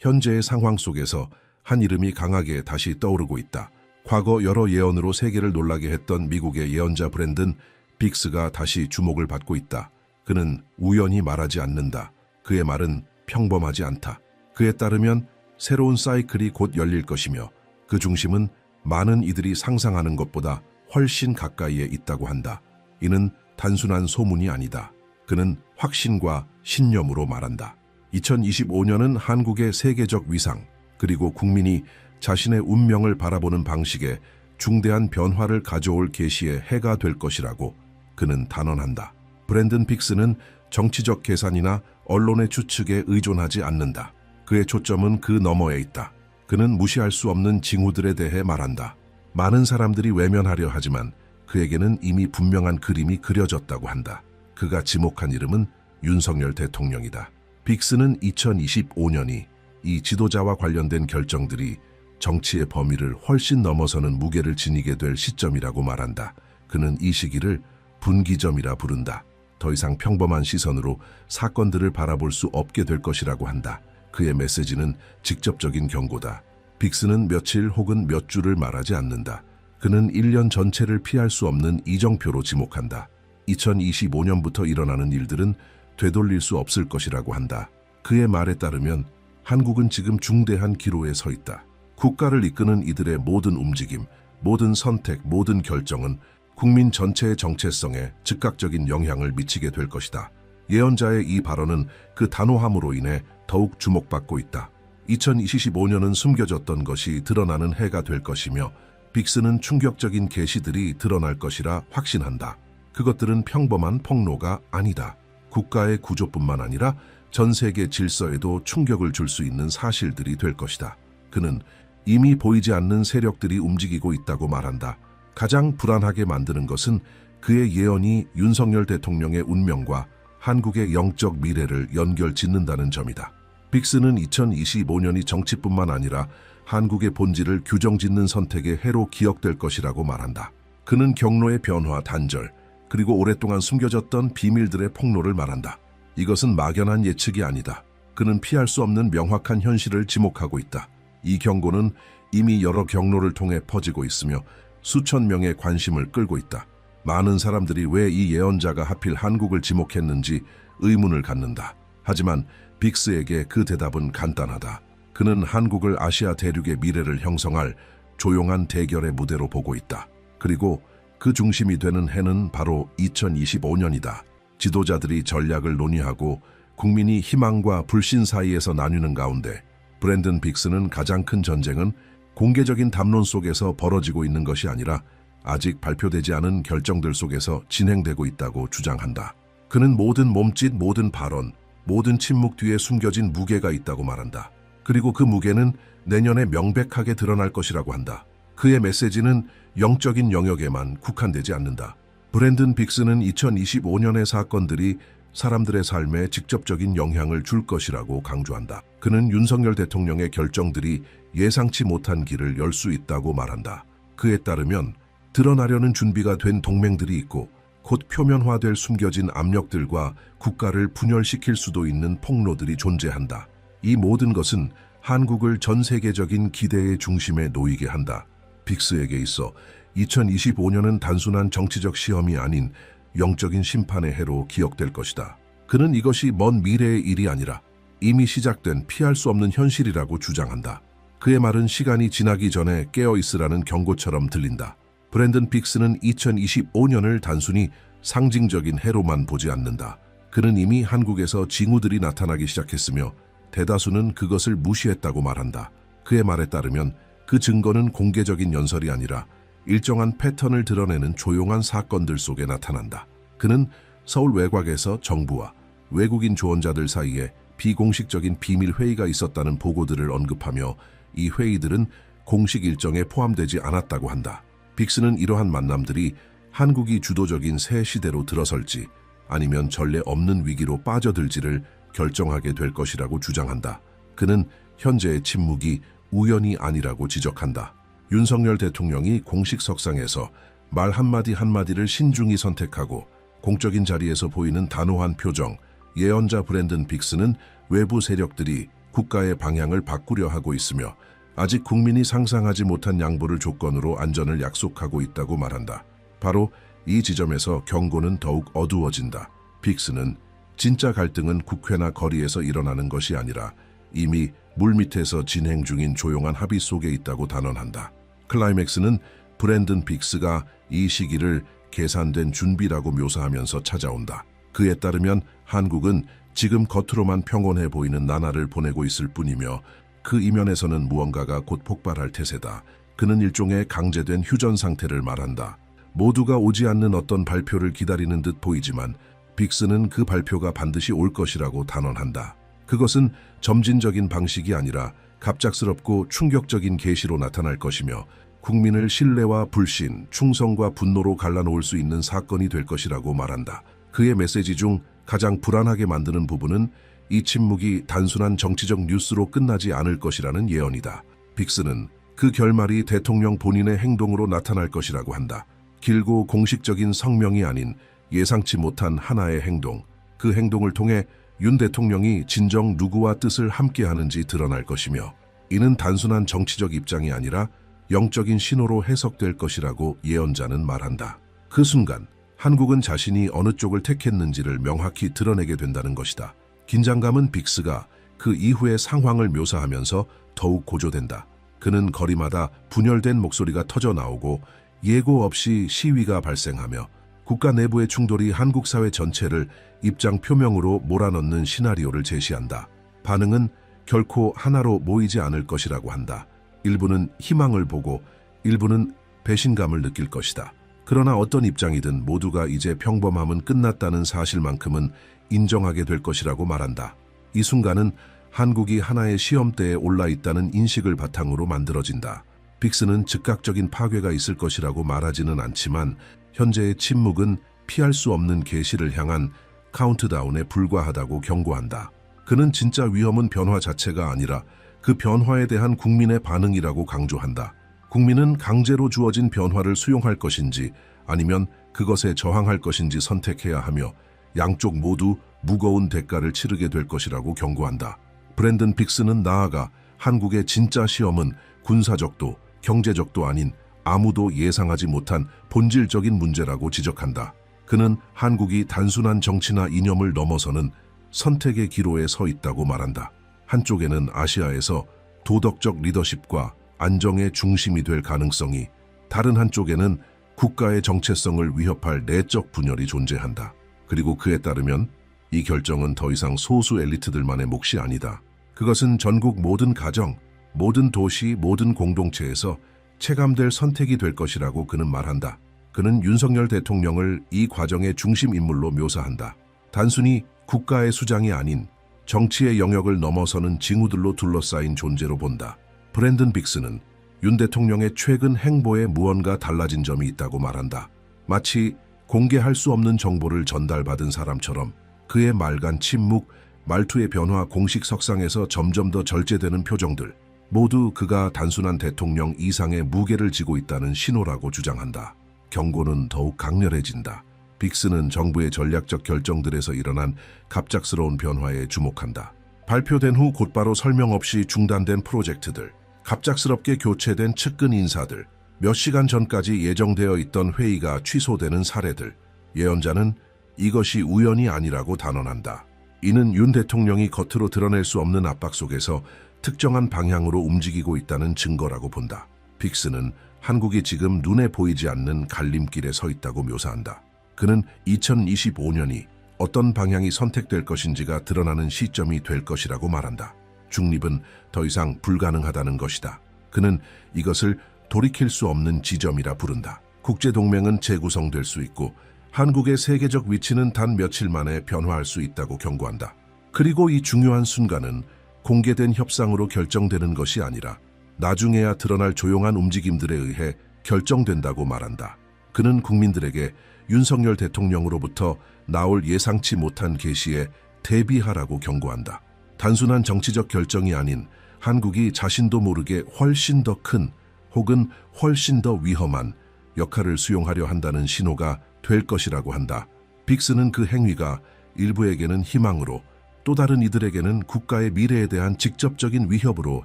현재의 상황 속에서 한 이름이 강하게 다시 떠오르고 있다. 과거 여러 예언으로 세계를 놀라게 했던 미국의 예언자 브랜든 빅스가 다시 주목을 받고 있다. 그는 우연히 말하지 않는다. 그의 말은 평범하지 않다. 그에 따르면 새로운 사이클이 곧 열릴 것이며 그 중심은 많은 이들이 상상하는 것보다 훨씬 가까이에 있다고 한다. 이는 단순한 소문이 아니다. 그는 확신과 신념으로 말한다. 2025년은 한국의 세계적 위상, 그리고 국민이 자신의 운명을 바라보는 방식에 중대한 변화를 가져올 계시의 해가 될 것이라고 그는 단언한다. 브랜든 빅스는 정치적 계산이나 언론의 추측에 의존하지 않는다. 그의 초점은 그 너머에 있다. 그는 무시할 수 없는 징후들에 대해 말한다. 많은 사람들이 외면하려 하지만 그에게는 이미 분명한 그림이 그려졌다고 한다. 그가 지목한 이름은 윤석열 대통령이다. 빅스는 2025년이 이 지도자와 관련된 결정들이 정치의 범위를 훨씬 넘어서는 무게를 지니게 될 시점이라고 말한다. 그는 이 시기를 분기점이라 부른다. 더 이상 평범한 시선으로 사건들을 바라볼 수 없게 될 것이라고 한다. 그의 메시지는 직접적인 경고다. 빅스는 며칠 혹은 몇 주를 말하지 않는다. 그는 1년 전체를 피할 수 없는 이정표로 지목한다. 2025년부터 일어나는 일들은 되돌릴 수 없을 것이라고 한다. 그의 말에 따르면 한국은 지금 중대한 기로에 서 있다. 국가를 이끄는 이들의 모든 움직임, 모든 선택, 모든 결정은 국민 전체의 정체성에 즉각적인 영향을 미치게 될 것이다. 예언자의 이 발언은 그 단호함으로 인해 더욱 주목받고 있다. 2025년은 숨겨졌던 것이 드러나는 해가 될 것이며 빅스는 충격적인 계시들이 드러날 것이라 확신한다. 그것들은 평범한 폭로가 아니다. 국가의 구조뿐만 아니라 전 세계 질서에도 충격을 줄 수 있는 사실들이 될 것이다. 그는 이미 보이지 않는 세력들이 움직이고 있다고 말한다. 가장 불안하게 만드는 것은 그의 예언이 윤석열 대통령의 운명과 한국의 영적 미래를 연결짓는다는 점이다. 빅스는 2025년이 정치뿐만 아니라 한국의 본질을 규정짓는 선택의 해로 기억될 것이라고 말한다. 그는 경로의 변화, 단절, 그리고 오랫동안 숨겨졌던 비밀들의 폭로를 말한다. 이것은 막연한 예측이 아니다. 그는 피할 수 없는 명확한 현실을 지목하고 있다. 이 경고는 이미 여러 경로를 통해 퍼지고 있으며 수천 명의 관심을 끌고 있다. 많은 사람들이 왜 이 예언자가 하필 한국을 지목했는지 의문을 갖는다. 하지만 빅스에게 그 대답은 간단하다. 그는 한국을 아시아 대륙의 미래를 형성할 조용한 대결의 무대로 보고 있다. 그리고 그 중심이 되는 해는 바로 2025년이다. 지도자들이 전략을 논의하고 국민이 희망과 불신 사이에서 나뉘는 가운데 브랜든 빅스는 가장 큰 전쟁은 공개적인 담론 속에서 벌어지고 있는 것이 아니라 아직 발표되지 않은 결정들 속에서 진행되고 있다고 주장한다. 그는 모든 몸짓, 모든 발언, 모든 침묵 뒤에 숨겨진 무게가 있다고 말한다. 그리고 그 무게는 내년에 명백하게 드러날 것이라고 한다. 그의 메시지는 영적인 영역에만 국한되지 않는다. 브랜든 빅스는 2025년의 사건들이 사람들의 삶에 직접적인 영향을 줄 것이라고 강조한다. 그는 윤석열 대통령의 결정들이 예상치 못한 길을 열 수 있다고 말한다. 그에 따르면 드러나려는 준비가 된 동맹들이 있고 곧 표면화될 숨겨진 압력들과 국가를 분열시킬 수도 있는 폭로들이 존재한다. 이 모든 것은 한국을 전 세계적인 기대의 중심에 놓이게 한다. 빅스에게 있어 2025년은 단순한 정치적 시험이 아닌 영적인 심판의 해로 기억될 것이다. 그는 이것이 먼 미래의 일이 아니라 이미 시작된 피할 수 없는 현실이라고 주장한다. 그의 말은 시간이 지나기 전에 깨어있으라는 경고처럼 들린다. 브랜든 빅스는 2025년을 단순히 상징적인 해로만 보지 않는다. 그는 이미 한국에서 징후들이 나타나기 시작했으며 대다수는 그것을 무시했다고 말한다. 그의 말에 따르면 그 증거는 공개적인 연설이 아니라 일정한 패턴을 드러내는 조용한 사건들 속에 나타난다. 그는 서울 외곽에서 정부와 외국인 조언자들 사이에 비공식적인 비밀 회의가 있었다는 보고들을 언급하며 이 회의들은 공식 일정에 포함되지 않았다고 한다. 빅스는 이러한 만남들이 한국이 주도적인 새 시대로 들어설지 아니면 전례 없는 위기로 빠져들지를 결정하게 될 것이라고 주장한다. 그는 현재의 침묵이 우연이 아니라고 지적한다. 윤석열 대통령이 공식 석상에서 말 한마디 한마디를 신중히 선택하고 공적인 자리에서 보이는 단호한 표정, 예언자 브랜든 빅스는 외부 세력들이 국가의 방향을 바꾸려 하고 있으며 아직 국민이 상상하지 못한 양보를 조건으로 안전을 약속하고 있다고 말한다. 바로 이 지점에서 경고는 더욱 어두워진다. 빅스는 진짜 갈등은 국회나 거리에서 일어나는 것이 아니라 이미 물밑에서 진행 중인 조용한 합의 속에 있다고 단언한다. 클라이맥스는 브랜든 빅스가 이 시기를 계산된 준비라고 묘사하면서 찾아온다. 그에 따르면 한국은 지금 겉으로만 평온해 보이는 나날을 보내고 있을 뿐이며 그 이면에서는 무언가가 곧 폭발할 태세다. 그는 일종의 강제된 휴전 상태를 말한다. 모두가 오지 않는 어떤 발표를 기다리는 듯 보이지만 빅스는 그 발표가 반드시 올 것이라고 단언한다. 그것은 점진적인 방식이 아니라 갑작스럽고 충격적인 계시로 나타날 것이며 국민을 신뢰와 불신, 충성과 분노로 갈라놓을 수 있는 사건이 될 것이라고 말한다. 그의 메시지 중 가장 불안하게 만드는 부분은 이 침묵이 단순한 정치적 뉴스로 끝나지 않을 것이라는 예언이다. 빅스는 그 결말이 대통령 본인의 행동으로 나타날 것이라고 한다. 길고 공식적인 성명이 아닌 예상치 못한 하나의 행동, 그 행동을 통해 윤 대통령이 진정 누구와 뜻을 함께하는지 드러날 것이며 이는 단순한 정치적 입장이 아니라 영적인 신호로 해석될 것이라고 예언자는 말한다. 그 순간 한국은 자신이 어느 쪽을 택했는지를 명확히 드러내게 된다는 것이다. 긴장감은 빅스가 그 이후의 상황을 묘사하면서 더욱 고조된다. 그는 거리마다 분열된 목소리가 터져 나오고 예고 없이 시위가 발생하며 국가 내부의 충돌이 한국 사회 전체를 입장 표명으로 몰아넣는 시나리오를 제시한다. 반응은 결코 하나로 모이지 않을 것이라고 한다. 일부는 희망을 보고 일부는 배신감을 느낄 것이다. 그러나 어떤 입장이든 모두가 이제 평범함은 끝났다는 사실만큼은 인정하게 될 것이라고 말한다. 이 순간은 한국이 하나의 시험대에 올라 있다는 인식을 바탕으로 만들어진다. 빅스는 즉각적인 파괴가 있을 것이라고 말하지는 않지만 현재의 침묵은 피할 수 없는 계시를 향한 카운트다운에 불과하다고 경고한다. 그는 진짜 위험은 변화 자체가 아니라 그 변화에 대한 국민의 반응이라고 강조한다. 국민은 강제로 주어진 변화를 수용할 것인지 아니면 그것에 저항할 것인지 선택해야 하며 양쪽 모두 무거운 대가를 치르게 될 것이라고 경고한다. 브랜든 빅스는 나아가 한국의 진짜 시험은 군사적도 경제적도 아닌 아무도 예상하지 못한 본질적인 문제라고 지적한다. 그는 한국이 단순한 정치나 이념을 넘어서는 선택의 기로에 서 있다고 말한다. 한쪽에는 아시아에서 도덕적 리더십과 안정의 중심이 될 가능성이, 다른 한쪽에는 국가의 정체성을 위협할 내적 분열이 존재한다. 그리고 그에 따르면 이 결정은 더 이상 소수 엘리트들만의 몫이 아니다. 그것은 전국 모든 가정, 모든 도시, 모든 공동체에서 체감될 선택이 될 것이라고 그는 말한다. 그는 윤석열 대통령을 이 과정의 중심 인물로 묘사한다. 단순히 국가의 수장이 아닌 정치의 영역을 넘어서는 징후들로 둘러싸인 존재로 본다. 브랜든 빅스는 윤 대통령의 최근 행보에 무언가 달라진 점이 있다고 말한다. 마치 공개할 수 없는 정보를 전달받은 사람처럼 그의 말간 침묵, 말투의 변화, 공식 석상에서 점점 더 절제되는 표정들, 모두 그가 단순한 대통령 이상의 무게를 지고 있다는 신호라고 주장한다. 경고는 더욱 강렬해진다. 빅스는 정부의 전략적 결정들에서 일어난 갑작스러운 변화에 주목한다. 발표된 후 곧바로 설명 없이 중단된 프로젝트들, 갑작스럽게 교체된 측근 인사들, 몇 시간 전까지 예정되어 있던 회의가 취소되는 사례들, 예언자는 이것이 우연이 아니라고 단언한다. 이는 윤 대통령이 겉으로 드러낼 수 없는 압박 속에서 특정한 방향으로 움직이고 있다는 증거라고 본다. 빅스는 한국이 지금 눈에 보이지 않는 갈림길에 서 있다고 묘사한다. 그는 2025년이 어떤 방향이 선택될 것인지가 드러나는 시점이 될 것이라고 말한다. 중립은 더 이상 불가능하다는 것이다. 그는 이것을 돌이킬 수 없는 지점이라 부른다. 국제동맹은 재구성될 수 있고 한국의 세계적 위치는 단 며칠 만에 변화할 수 있다고 경고한다. 그리고 이 중요한 순간은 공개된 협상으로 결정되는 것이 아니라 나중에야 드러날 조용한 움직임들에 의해 결정된다고 말한다. 그는 국민들에게 윤석열 대통령으로부터 나올 예상치 못한 계시에 대비하라고 경고한다. 단순한 정치적 결정이 아닌 한국이 자신도 모르게 훨씬 더 큰 혹은 훨씬 더 위험한 역할을 수용하려 한다는 신호가 될 것이라고 한다. 빅스는 그 행위가 일부에게는 희망으로, 또 다른 이들에게는 국가의 미래에 대한 직접적인 위협으로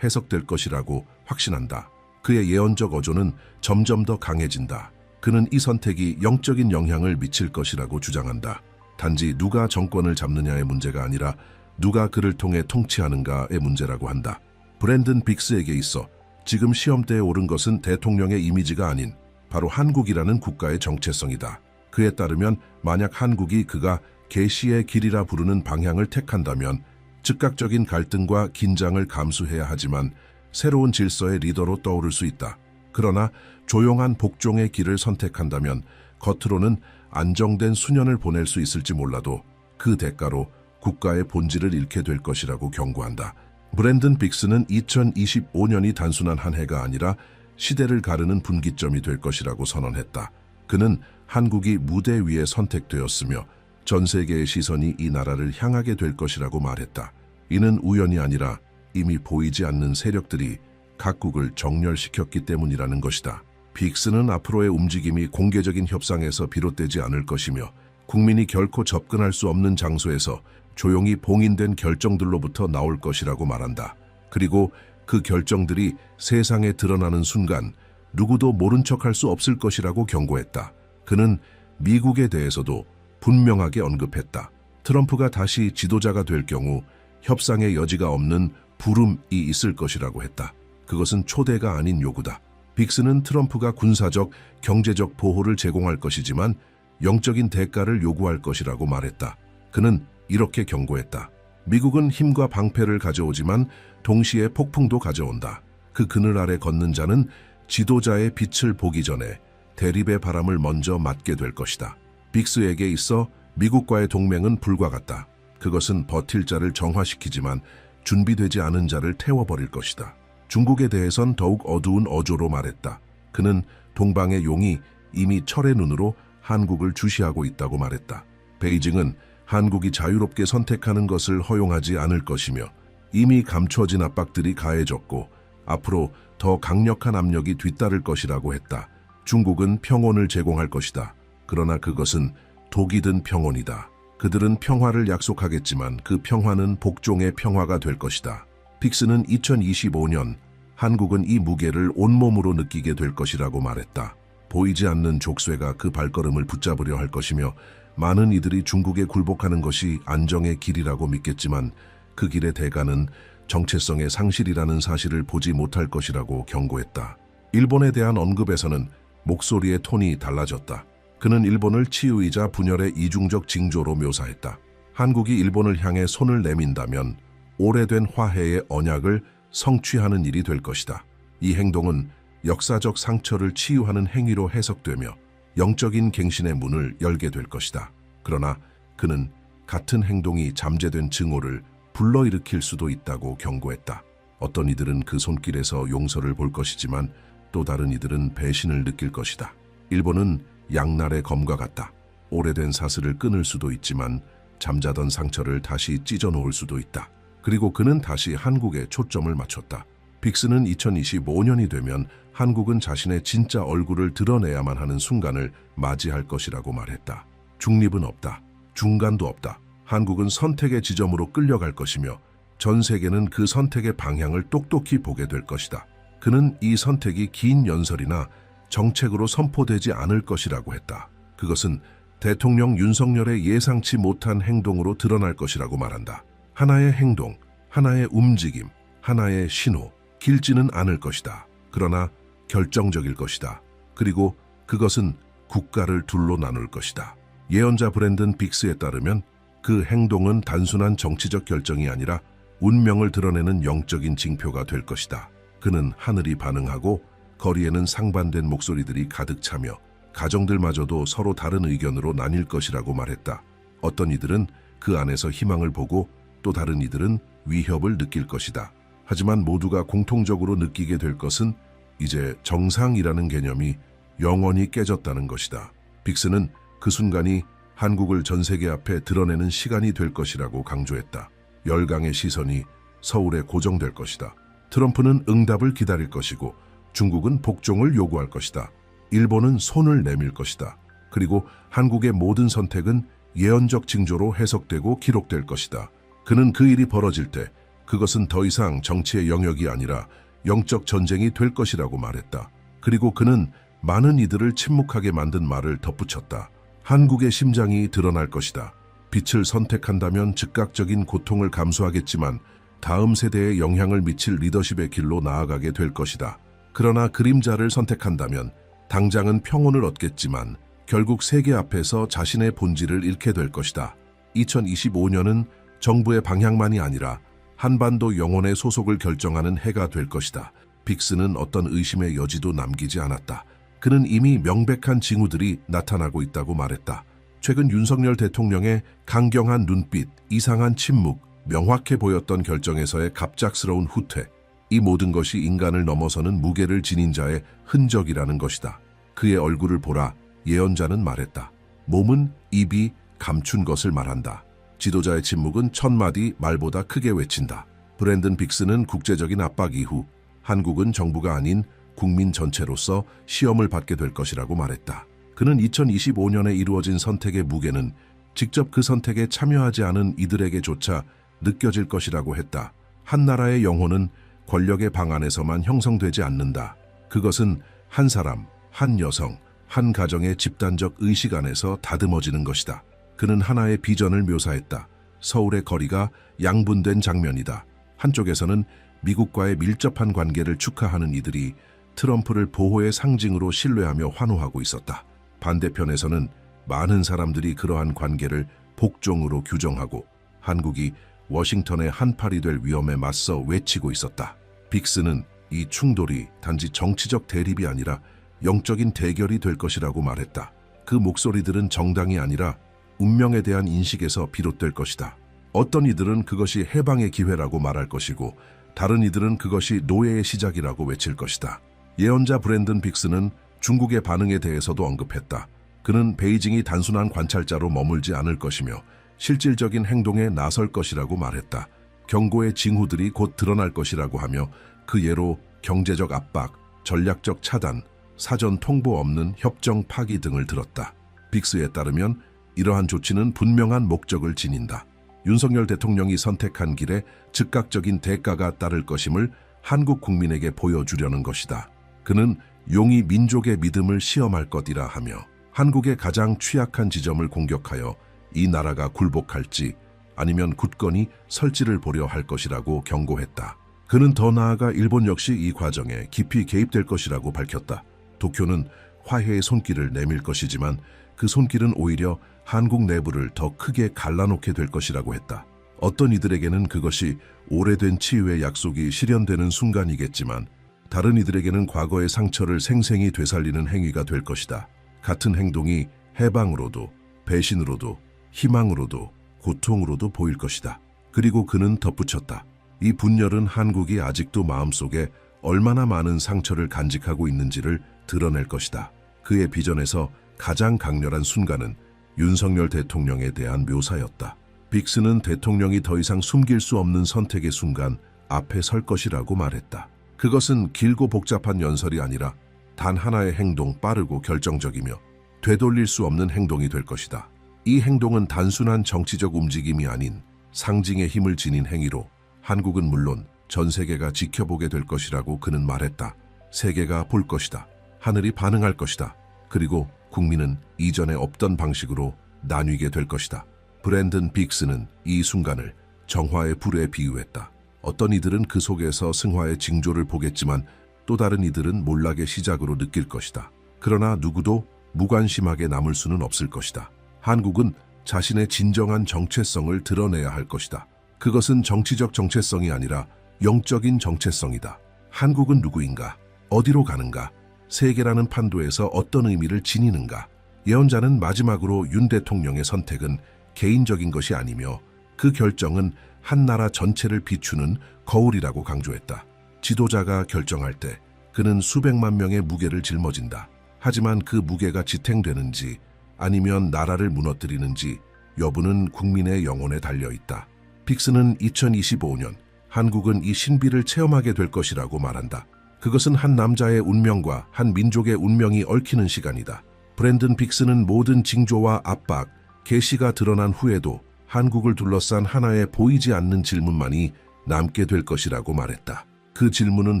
해석될 것이라고 확신한다. 그의 예언적 어조는 점점 더 강해진다. 그는 이 선택이 영적인 영향을 미칠 것이라고 주장한다. 단지 누가 정권을 잡느냐의 문제가 아니라 누가 그를 통해 통치하는가의 문제라고 한다. 브랜든 빅스에게 있어 지금 시험대에 오른 것은 대통령의 이미지가 아닌 바로 한국이라는 국가의 정체성이다. 그에 따르면 만약 한국이 그가 계시의 길이라 부르는 방향을 택한다면 즉각적인 갈등과 긴장을 감수해야 하지만 새로운 질서의 리더로 떠오를 수 있다. 그러나 조용한 복종의 길을 선택한다면 겉으로는 안정된 수년을 보낼 수 있을지 몰라도 그 대가로 국가의 본질을 잃게 될 것이라고 경고한다. 브랜든 빅스는 2025년이 단순한 한 해가 아니라 시대를 가르는 분기점이 될 것이라고 선언했다. 그는 한국이 무대 위에 선택되었으며 전 세계의 시선이 이 나라를 향하게 될 것이라고 말했다. 이는 우연이 아니라 이미 보이지 않는 세력들이 각국을 정렬시켰기 때문이라는 것이다. 빅스는 앞으로의 움직임이 공개적인 협상에서 비롯되지 않을 것이며 국민이 결코 접근할 수 없는 장소에서 조용히 봉인된 결정들로부터 나올 것이라고 말한다. 그리고 그 결정들이 세상에 드러나는 순간 누구도 모른 척할 수 없을 것이라고 경고했다. 그는 미국에 대해서도 분명하게 언급했다. 트럼프가 다시 지도자가 될 경우 협상의 여지가 없는 부름이 있을 것이라고 했다. 그것은 초대가 아닌 요구다. 빅스는 트럼프가 군사적, 경제적 보호를 제공할 것이지만 영적인 대가를 요구할 것이라고 말했다. 그는 이렇게 경고했다. 미국은 힘과 방패를 가져오지만 동시에 폭풍도 가져온다. 그 그늘 아래 걷는 자는 지도자의 빛을 보기 전에 대립의 바람을 먼저 맞게 될 것이다. 빅스에게 있어 미국과의 동맹은 불과 같다. 그것은 버틸 자를 정화시키지만 준비되지 않은 자를 태워버릴 것이다. 중국에 대해선 더욱 어두운 어조로 말했다. 그는 동방의 용이 이미 철의 눈으로 한국을 주시하고 있다고 말했다. 베이징은 한국이 자유롭게 선택하는 것을 허용하지 않을 것이며 이미 감춰진 압박들이 가해졌고 앞으로 더 강력한 압력이 뒤따를 것이라고 했다. 중국은 평온을 제공할 것이다. 그러나 그것은 독이 든 평온이다. 그들은 평화를 약속하겠지만 그 평화는 복종의 평화가 될 것이다. 빅스는 2025년 한국은 이 무게를 온몸으로 느끼게 될 것이라고 말했다. 보이지 않는 족쇄가 그 발걸음을 붙잡으려 할 것이며 많은 이들이 중국에 굴복하는 것이 안정의 길이라고 믿겠지만 그 길의 대가는 정체성의 상실이라는 사실을 보지 못할 것이라고 경고했다. 일본에 대한 언급에서는 목소리의 톤이 달라졌다. 그는 일본을 치유이자 분열의 이중적 징조로 묘사했다. 한국이 일본을 향해 손을 내민다면 오래된 화해의 언약을 성취하는 일이 될 것이다. 이 행동은 역사적 상처를 치유하는 행위로 해석되며 영적인 갱신의 문을 열게 될 것이다. 그러나 그는 같은 행동이 잠재된 증오를 불러일으킬 수도 있다고 경고했다. 어떤 이들은 그 손길에서 용서를 볼 것이지만 또 다른 이들은 배신을 느낄 것이다. 일본은 양날의 검과 같다. 오래된 사슬을 끊을 수도 있지만 잠자던 상처를 다시 찢어놓을 수도 있다. 그리고 그는 다시 한국에 초점을 맞췄다. 빅스는 2025년이 되면 한국은 자신의 진짜 얼굴을 드러내야만 하는 순간을 맞이할 것이라고 말했다. 중립은 없다. 중간도 없다. 한국은 선택의 지점으로 끌려갈 것이며 전 세계는 그 선택의 방향을 똑똑히 보게 될 것이다. 그는 이 선택이 긴 연설이나 정책으로 선포되지 않을 것이라고 했다. 그것은 대통령 윤석열의 예상치 못한 행동으로 드러날 것이라고 말한다. 하나의 행동, 하나의 움직임, 하나의 신호, 길지는 않을 것이다. 그러나 결정적일 것이다. 그리고 그것은 국가를 둘로 나눌 것이다. 예언자 브랜든 빅스에 따르면 그 행동은 단순한 정치적 결정이 아니라 운명을 드러내는 영적인 징표가 될 것이다. 그는 하늘이 반응하고 거리에는 상반된 목소리들이 가득 차며 가정들마저도 서로 다른 의견으로 나뉠 것이라고 말했다. 어떤 이들은 그 안에서 희망을 보고 또 다른 이들은 위협을 느낄 것이다. 하지만 모두가 공통적으로 느끼게 될 것은 이제 정상이라는 개념이 영원히 깨졌다는 것이다. 빅스는 그 순간이 한국을 전 세계 앞에 드러내는 시간이 될 것이라고 강조했다. 열강의 시선이 서울에 고정될 것이다. 트럼프는 응답을 기다릴 것이고 중국은 복종을 요구할 것이다. 일본은 손을 내밀 것이다. 그리고 한국의 모든 선택은 예언적 징조로 해석되고 기록될 것이다. 그는 그 일이 벌어질 때 그것은 더 이상 정치의 영역이 아니라 영적 전쟁이 될 것이라고 말했다. 그리고 그는 많은 이들을 침묵하게 만든 말을 덧붙였다. 한국의 심장이 드러날 것이다. 빛을 선택한다면 즉각적인 고통을 감수하겠지만 다음 세대에 영향을 미칠 리더십의 길로 나아가게 될 것이다. 그러나 그림자를 선택한다면 당장은 평온을 얻겠지만 결국 세계 앞에서 자신의 본질을 잃게 될 것이다. 2025년은 정부의 방향만이 아니라 한반도 영혼의 소속을 결정하는 해가 될 것이다. 빅스는 어떤 의심의 여지도 남기지 않았다. 그는 이미 명백한 징후들이 나타나고 있다고 말했다. 최근 윤석열 대통령의 강경한 눈빛, 이상한 침묵, 명확해 보였던 결정에서의 갑작스러운 후퇴, 이 모든 것이 인간을 넘어서는 무게를 지닌 자의 흔적이라는 것이다. 그의 얼굴을 보라, 예언자는 말했다. 몸은 입이 감춘 것을 말한다. 지도자의 침묵은 천마디 말보다 크게 외친다. 브랜든 빅스는 국제적인 압박 이후 한국은 정부가 아닌 국민 전체로서 시험을 받게 될 것이라고 말했다. 그는 2025년에 이루어진 선택의 무게는 직접 그 선택에 참여하지 않은 이들에게조차 느껴질 것이라고 했다. 한 나라의 영혼은 권력의 방 안에서만 형성되지 않는다. 그것은 한 사람, 한 여성, 한 가정의 집단적 의식 안에서 다듬어지는 것이다. 그는 하나의 비전을 묘사했다. 서울의 거리가 양분된 장면이다. 한쪽에서는 미국과의 밀접한 관계를 축하하는 이들이 트럼프를 보호의 상징으로 신뢰하며 환호하고 있었다. 반대편에서는 많은 사람들이 그러한 관계를 복종으로 규정하고 한국이 워싱턴의 한팔이 될 위험에 맞서 외치고 있었다. 빅스는 이 충돌이 단지 정치적 대립이 아니라 영적인 대결이 될 것이라고 말했다. 그 목소리들은 정당이 아니라 운명에 대한 인식에서 비롯될 것이다. 어떤 이들은 그것이 해방의 기회라고 말할 것이고 다른 이들은 그것이 노예의 시작이라고 외칠 것이다. 예언자 브랜든 빅스는 중국의 반응에 대해서도 언급했다. 그는 베이징이 단순한 관찰자로 머물지 않을 것이며 실질적인 행동에 나설 것이라고 말했다. 경고의 징후들이 곧 드러날 것이라고 하며 그 예로 경제적 압박, 전략적 차단, 사전 통보 없는 협정 파기 등을 들었다. 빅스에 따르면 이러한 조치는 분명한 목적을 지닌다. 윤석열 대통령이 선택한 길에 즉각적인 대가가 따를 것임을 한국 국민에게 보여주려는 것이다. 그는 용이 민족의 믿음을 시험할 것이라 하며 한국의 가장 취약한 지점을 공격하여 이 나라가 굴복할지 아니면 굳건히 설지를 보려 할 것이라고 경고했다. 그는 더 나아가 일본 역시 이 과정에 깊이 개입될 것이라고 밝혔다. 도쿄는 화해의 손길을 내밀 것이지만 그 손길은 오히려 한국 내부를 더 크게 갈라놓게 될 것이라고 했다. 어떤 이들에게는 그것이 오래된 치유의 약속이 실현되는 순간이겠지만 다른 이들에게는 과거의 상처를 생생히 되살리는 행위가 될 것이다. 같은 행동이 해방으로도 배신으로도 희망으로도 고통으로도 보일 것이다. 그리고 그는 덧붙였다. 이 분열은 한국이 아직도 마음속에 얼마나 많은 상처를 간직하고 있는지를 드러낼 것이다. 그의 비전에서 가장 강렬한 순간은 윤석열 대통령에 대한 묘사였다. 빅스는 대통령이 더 이상 숨길 수 없는 선택의 순간 앞에 설 것이라고 말했다. 그것은 길고 복잡한 연설이 아니라 단 하나의 행동, 빠르고 결정적이며 되돌릴 수 없는 행동이 될 것이다. 이 행동은 단순한 정치적 움직임이 아닌 상징의 힘을 지닌 행위로 한국은 물론 전 세계가 지켜보게 될 것이라고 그는 말했다. 세계가 볼 것이다. 하늘이 반응할 것이다. 그리고 국민은 이전에 없던 방식으로 나뉘게 될 것이다. 브랜든 빅스는 이 순간을 정화의 불에 비유했다. 어떤 이들은 그 속에서 승화의 징조를 보겠지만 또 다른 이들은 몰락의 시작으로 느낄 것이다. 그러나 누구도 무관심하게 남을 수는 없을 것이다. 한국은 자신의 진정한 정체성을 드러내야 할 것이다. 그것은 정치적 정체성이 아니라 영적인 정체성이다. 한국은 누구인가? 어디로 가는가? 세계라는 판도에서 어떤 의미를 지니는가? 예언자는 마지막으로 윤 대통령의 선택은 개인적인 것이 아니며 그 결정은 한 나라 전체를 비추는 거울이라고 강조했다. 지도자가 결정할 때 그는 수백만 명의 무게를 짊어진다. 하지만 그 무게가 지탱되는지 아니면 나라를 무너뜨리는지 여부는 국민의 영혼에 달려있다. 빅스는 2025년 한국은 이 신비를 체험하게 될 것이라고 말한다. 그것은 한 남자의 운명과 한 민족의 운명이 얽히는 시간이다. 브랜든 빅스는 모든 징조와 압박, 계시가 드러난 후에도 한국을 둘러싼 하나의 보이지 않는 질문만이 남게 될 것이라고 말했다. 그 질문은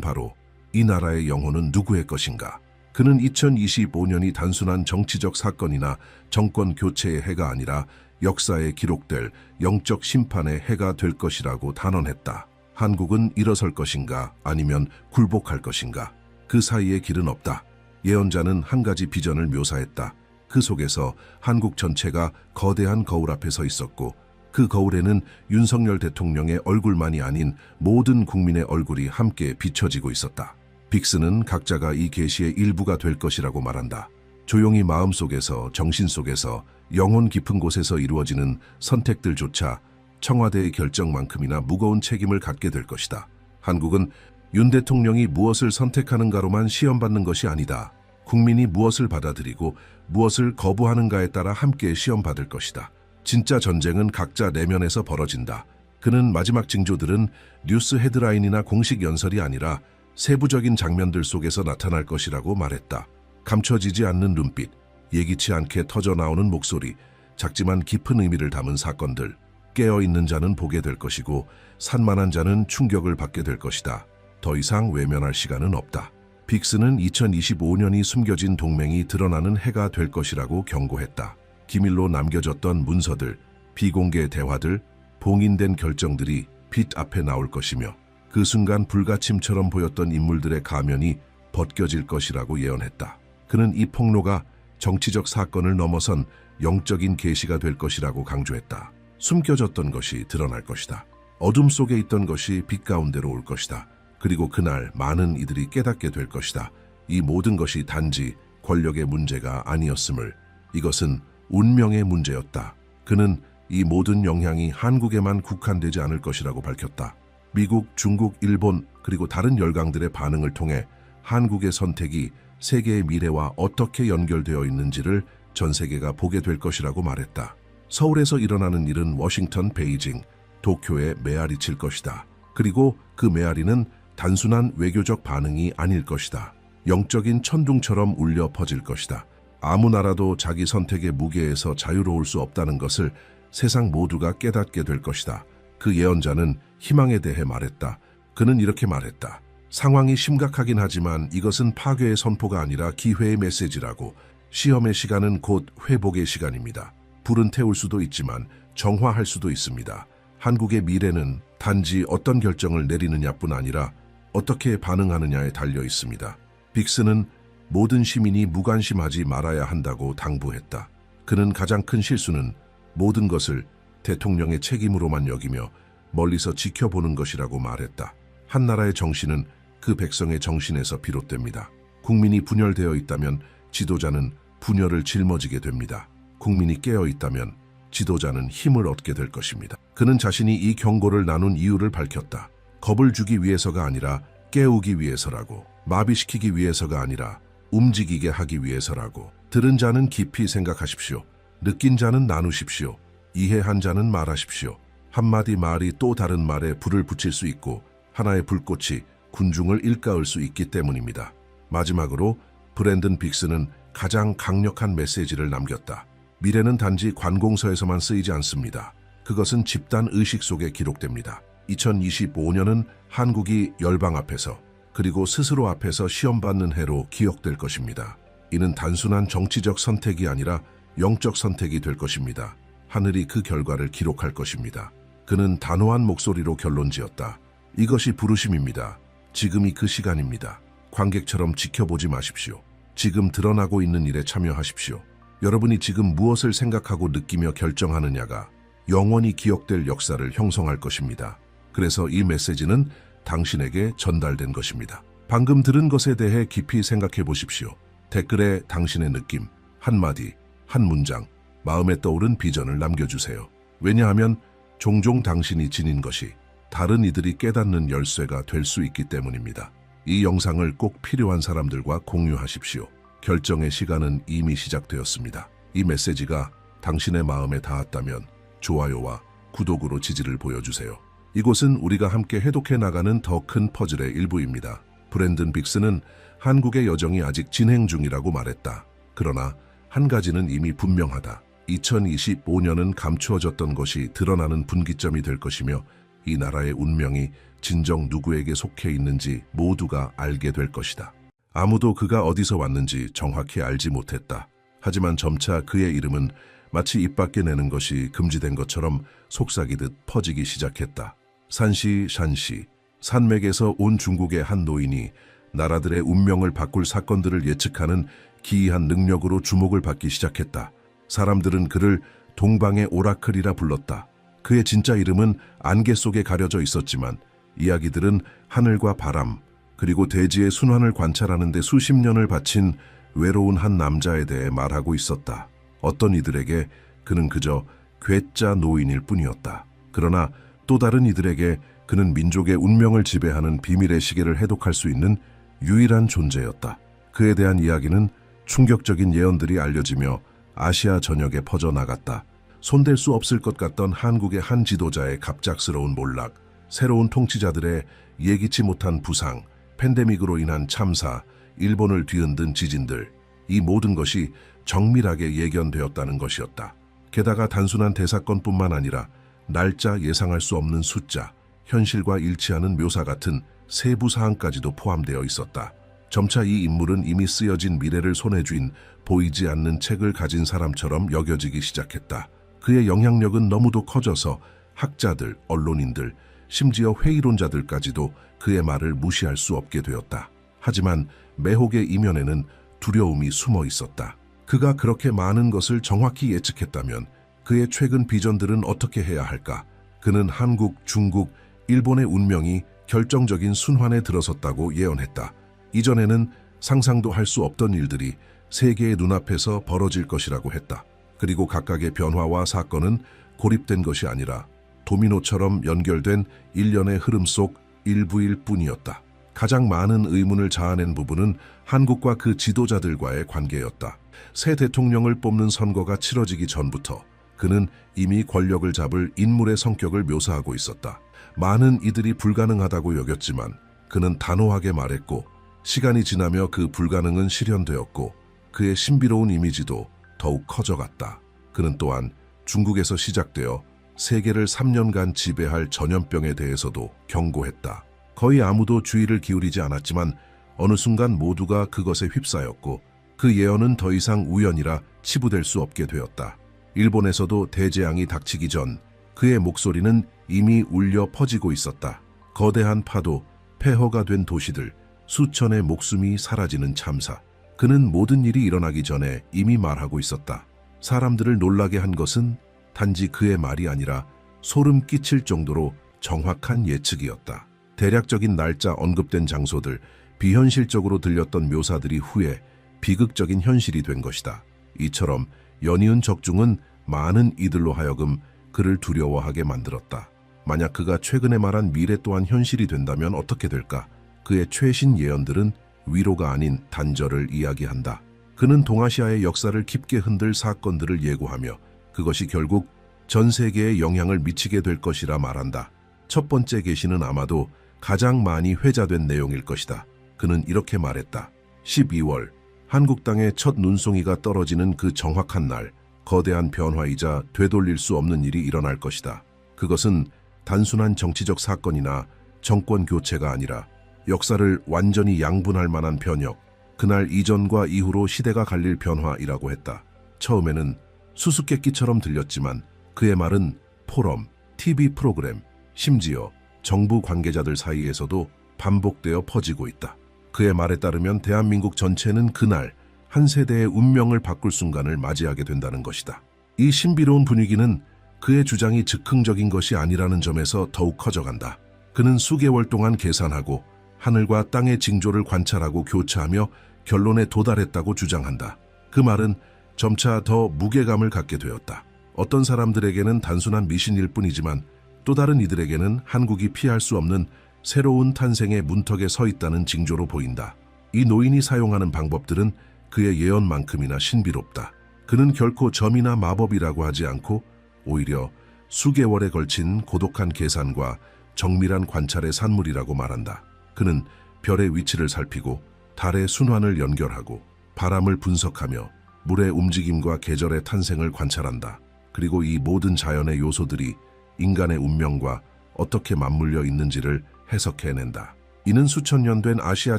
바로 이 나라의 영혼은 누구의 것인가? 그는 2025년이 단순한 정치적 사건이나 정권 교체의 해가 아니라 역사에 기록될 영적 심판의 해가 될 것이라고 단언했다. 한국은 일어설 것인가 아니면 굴복할 것인가? 그 사이에 길은 없다. 예언자는 한 가지 비전을 묘사했다. 그 속에서 한국 전체가 거대한 거울 앞에 서 있었고 그 거울에는 윤석열 대통령의 얼굴만이 아닌 모든 국민의 얼굴이 함께 비춰지고 있었다. 빅스는 각자가 이 계시의 일부가 될 것이라고 말한다. 조용히 마음속에서, 정신 속에서, 영혼 깊은 곳에서 이루어지는 선택들조차 청와대의 결정만큼이나 무거운 책임을 갖게 될 것이다. 한국은 윤 대통령이 무엇을 선택하는가로만 시험받는 것이 아니다. 국민이 무엇을 받아들이고 무엇을 거부하는가에 따라 함께 시험받을 것이다. 진짜 전쟁은 각자 내면에서 벌어진다. 그는 마지막 징조들은 뉴스 헤드라인이나 공식 연설이 아니라 세부적인 장면들 속에서 나타날 것이라고 말했다. 감춰지지 않는 눈빛, 예기치 않게 터져나오는 목소리, 작지만 깊은 의미를 담은 사건들, 깨어있는 자는 보게 될 것이고 산만한 자는 충격을 받게 될 것이다. 더 이상 외면할 시간은 없다. 빅스는 2025년이 숨겨진 동맹이 드러나는 해가 될 것이라고 경고했다. 기밀로 남겨졌던 문서들, 비공개 대화들, 봉인된 결정들이 빛 앞에 나올 것이며 그 순간 불가침처럼 보였던 인물들의 가면이 벗겨질 것이라고 예언했다. 그는 이 폭로가 정치적 사건을 넘어선 영적인 계시가 될 것이라고 강조했다. 숨겨졌던 것이 드러날 것이다. 어둠 속에 있던 것이 빛 가운데로 올 것이다. 그리고 그날 많은 이들이 깨닫게 될 것이다. 이 모든 것이 단지 권력의 문제가 아니었음을, 이것은 운명의 문제였다. 그는 이 모든 영향이 한국에만 국한되지 않을 것이라고 밝혔다. 미국, 중국, 일본 그리고 다른 열강들의 반응을 통해 한국의 선택이 세계의 미래와 어떻게 연결되어 있는지를 전 세계가 보게 될 것이라고 말했다. 서울에서 일어나는 일은 워싱턴, 베이징, 도쿄에 메아리 칠 것이다. 그리고 그 메아리는 단순한 외교적 반응이 아닐 것이다. 영적인 천둥처럼 울려 퍼질 것이다. 아무 나라도 자기 선택의 무게에서 자유로울 수 없다는 것을 세상 모두가 깨닫게 될 것이다. 그 예언자는 희망에 대해 말했다. 그는 이렇게 말했다. 상황이 심각하긴 하지만 이것은 파괴의 선포가 아니라 기회의 메시지라고. 시험의 시간은 곧 회복의 시간입니다. 불은 태울 수도 있지만 정화할 수도 있습니다. 한국의 미래는 단지 어떤 결정을 내리느냐뿐 아니라 어떻게 반응하느냐에 달려 있습니다. 빅스는 모든 시민이 무관심하지 말아야 한다고 당부했다. 그는 가장 큰 실수는 모든 것을 대통령의 책임으로만 여기며 멀리서 지켜보는 것이라고 말했다. 한 나라의 정신은 그 백성의 정신에서 비롯됩니다. 국민이 분열되어 있다면 지도자는 분열을 짊어지게 됩니다. 국민이 깨어 있다면 지도자는 힘을 얻게 될 것입니다. 그는 자신이 이 경고를 나눈 이유를 밝혔다. 겁을 주기 위해서가 아니라 깨우기 위해서라고. 마비시키기 위해서가 아니라 움직이게 하기 위해서라고. 들은 자는 깊이 생각하십시오. 느낀 자는 나누십시오. 이해한 자는 말하십시오. 한마디 말이 또 다른 말에 불을 붙일 수 있고 하나의 불꽃이 군중을 일가을 수 있기 때문입니다. 마지막으로 브랜든 빅스는 가장 강력한 메시지를 남겼다. 미래는 단지 관공서에서만 쓰이지 않습니다. 그것은 집단 의식 속에 기록됩니다. 2025년은 한국이 열방 앞에서 그리고 스스로 앞에서 시험받는 해로 기억될 것입니다. 이는 단순한 정치적 선택이 아니라 영적 선택이 될 것입니다. 하늘이 그 결과를 기록할 것입니다. 그는 단호한 목소리로 결론지었다. 이것이 부르심입니다. 지금이 그 시간입니다. 관객처럼 지켜보지 마십시오. 지금 드러나고 있는 일에 참여하십시오. 여러분이 지금 무엇을 생각하고 느끼며 결정하느냐가 영원히 기억될 역사를 형성할 것입니다. 그래서 이 메시지는 당신에게 전달된 것입니다. 방금 들은 것에 대해 깊이 생각해 보십시오. 댓글에 당신의 느낌, 한마디, 한 문장, 마음에 떠오른 비전을 남겨주세요. 왜냐하면 종종 당신이 지닌 것이 다른 이들이 깨닫는 열쇠가 될 수 있기 때문입니다. 이 영상을 꼭 필요한 사람들과 공유하십시오. 결정의 시간은 이미 시작되었습니다. 이 메시지가 당신의 마음에 닿았다면 좋아요와 구독으로 지지를 보여주세요. 이곳은 우리가 함께 해독해 나가는 더 큰 퍼즐의 일부입니다. 브랜든 빅스는 한국의 여정이 아직 진행 중이라고 말했다. 그러나 한 가지는 이미 분명하다. 2025년은 감추어졌던 것이 드러나는 분기점이 될 것이며 이 나라의 운명이 진정 누구에게 속해 있는지 모두가 알게 될 것이다. 아무도 그가 어디서 왔는지 정확히 알지 못했다. 하지만 점차 그의 이름은 마치 입 밖에 내는 것이 금지된 것처럼 속삭이듯 퍼지기 시작했다. 산시 샨시, 산맥에서 온 중국의 한 노인이 나라들의 운명을 바꿀 사건들을 예측하는 기이한 능력으로 주목을 받기 시작했다. 사람들은 그를 동방의 오라클이라 불렀다. 그의 진짜 이름은 안개 속에 가려져 있었지만 이야기들은 하늘과 바람, 그리고 대지의 순환을 관찰하는 데 수십 년을 바친 외로운 한 남자에 대해 말하고 있었다. 어떤 이들에게 그는 그저 괴짜 노인일 뿐이었다. 그러나 또 다른 이들에게 그는 민족의 운명을 지배하는 비밀의 시계를 해독할 수 있는 유일한 존재였다. 그에 대한 이야기는 충격적인 예언들이 알려지며 아시아 전역에 퍼져나갔다. 손댈 수 없을 것 같던 한국의 한 지도자의 갑작스러운 몰락, 새로운 통치자들의 예기치 못한 부상, 팬데믹으로 인한 참사, 일본을 뒤흔든 지진들, 이 모든 것이 정밀하게 예견되었다는 것이었다. 게다가 단순한 대사건뿐만 아니라 날짜 예상할 수 없는 숫자, 현실과 일치하는 묘사 같은 세부 사항까지도 포함되어 있었다. 점차 이 인물은 이미 쓰여진 미래를 손에 쥔 보이지 않는 책을 가진 사람처럼 여겨지기 시작했다. 그의 영향력은 너무도 커져서 학자들, 언론인들, 심지어 회의론자들까지도 그의 말을 무시할 수 없게 되었다. 하지만 매혹의 이면에는 두려움이 숨어 있었다. 그가 그렇게 많은 것을 정확히 예측했다면 그의 최근 비전들은 어떻게 해야 할까? 그는 한국, 중국, 일본의 운명이 결정적인 순환에 들어섰다고 예언했다. 이전에는 상상도 할 수 없던 일들이 세계의 눈앞에서 벌어질 것이라고 했다. 그리고 각각의 변화와 사건은 고립된 것이 아니라 도미노처럼 연결된 일련의 흐름 속 일부일 뿐이었다. 가장 많은 의문을 자아낸 부분은 한국과 그 지도자들과의 관계였다. 새 대통령을 뽑는 선거가 치러지기 전부터 그는 이미 권력을 잡을 인물의 성격을 묘사하고 있었다. 많은 이들이 불가능하다고 여겼지만 그는 단호하게 말했고 시간이 지나며 그 불가능은 실현되었고 그의 신비로운 이미지도 더욱 커져갔다. 그는 또한 중국에서 시작되어 세계를 3년간 지배할 전염병에 대해서도 경고했다. 거의 아무도 주의를 기울이지 않았지만 어느 순간 모두가 그것에 휩싸였고 그 예언은 더 이상 우연이라 치부될 수 없게 되었다. 일본에서도 대재앙이 닥치기 전 그의 목소리는 이미 울려 퍼지고 있었다. 거대한 파도, 폐허가 된 도시들, 수천의 목숨이 사라지는 참사. 그는 모든 일이 일어나기 전에 이미 말하고 있었다. 사람들을 놀라게 한 것은 단지 그의 말이 아니라 소름 끼칠 정도로 정확한 예측이었다. 대략적인 날짜 언급된 장소들, 비현실적으로 들렸던 묘사들이 후에 비극적인 현실이 된 것이다. 이처럼 연이은 적중은 많은 이들로 하여금 그를 두려워하게 만들었다. 만약 그가 최근에 말한 미래 또한 현실이 된다면 어떻게 될까? 그의 최신 예언들은 위로가 아닌 단절을 이야기한다. 그는 동아시아의 역사를 깊게 흔들 사건들을 예고하며 그것이 결국 전 세계에 영향을 미치게 될 것이라 말한다. 첫 번째 계시는 아마도 가장 많이 회자된 내용일 것이다. 그는 이렇게 말했다. 12월, 한국 땅에 첫 눈송이가 떨어지는 그 정확한 날, 거대한 변화이자 되돌릴 수 없는 일이 일어날 것이다. 그것은 단순한 정치적 사건이나 정권 교체가 아니라 역사를 완전히 양분할 만한 변혁, 그날 이전과 이후로 시대가 갈릴 변화이라고 했다. 처음에는 수수께끼처럼 들렸지만 그의 말은 포럼, TV 프로그램, 심지어 정부 관계자들 사이에서도 반복되어 퍼지고 있다. 그의 말에 따르면 대한민국 전체는 그날 한 세대의 운명을 바꿀 순간을 맞이하게 된다는 것이다. 이 신비로운 분위기는 그의 주장이 즉흥적인 것이 아니라는 점에서 더욱 커져간다. 그는 수개월 동안 계산하고 하늘과 땅의 징조를 관찰하고 교차하며 결론에 도달했다고 주장한다. 그 말은 점차 더 무게감을 갖게 되었다. 어떤 사람들에게는 단순한 미신일 뿐이지만 또 다른 이들에게는 한국이 피할 수 없는 새로운 탄생의 문턱에 서 있다는 징조로 보인다. 이 노인이 사용하는 방법들은 그의 예언만큼이나 신비롭다. 그는 결코 점이나 마법이라고 하지 않고 오히려 수개월에 걸친 고독한 계산과 정밀한 관찰의 산물이라고 말한다. 그는 별의 위치를 살피고 달의 순환을 연결하고 바람을 분석하며 물의 움직임과 계절의 탄생을 관찰한다. 그리고 이 모든 자연의 요소들이 인간의 운명과 어떻게 맞물려 있는지를 해석해낸다. 이는 수천 년 된 아시아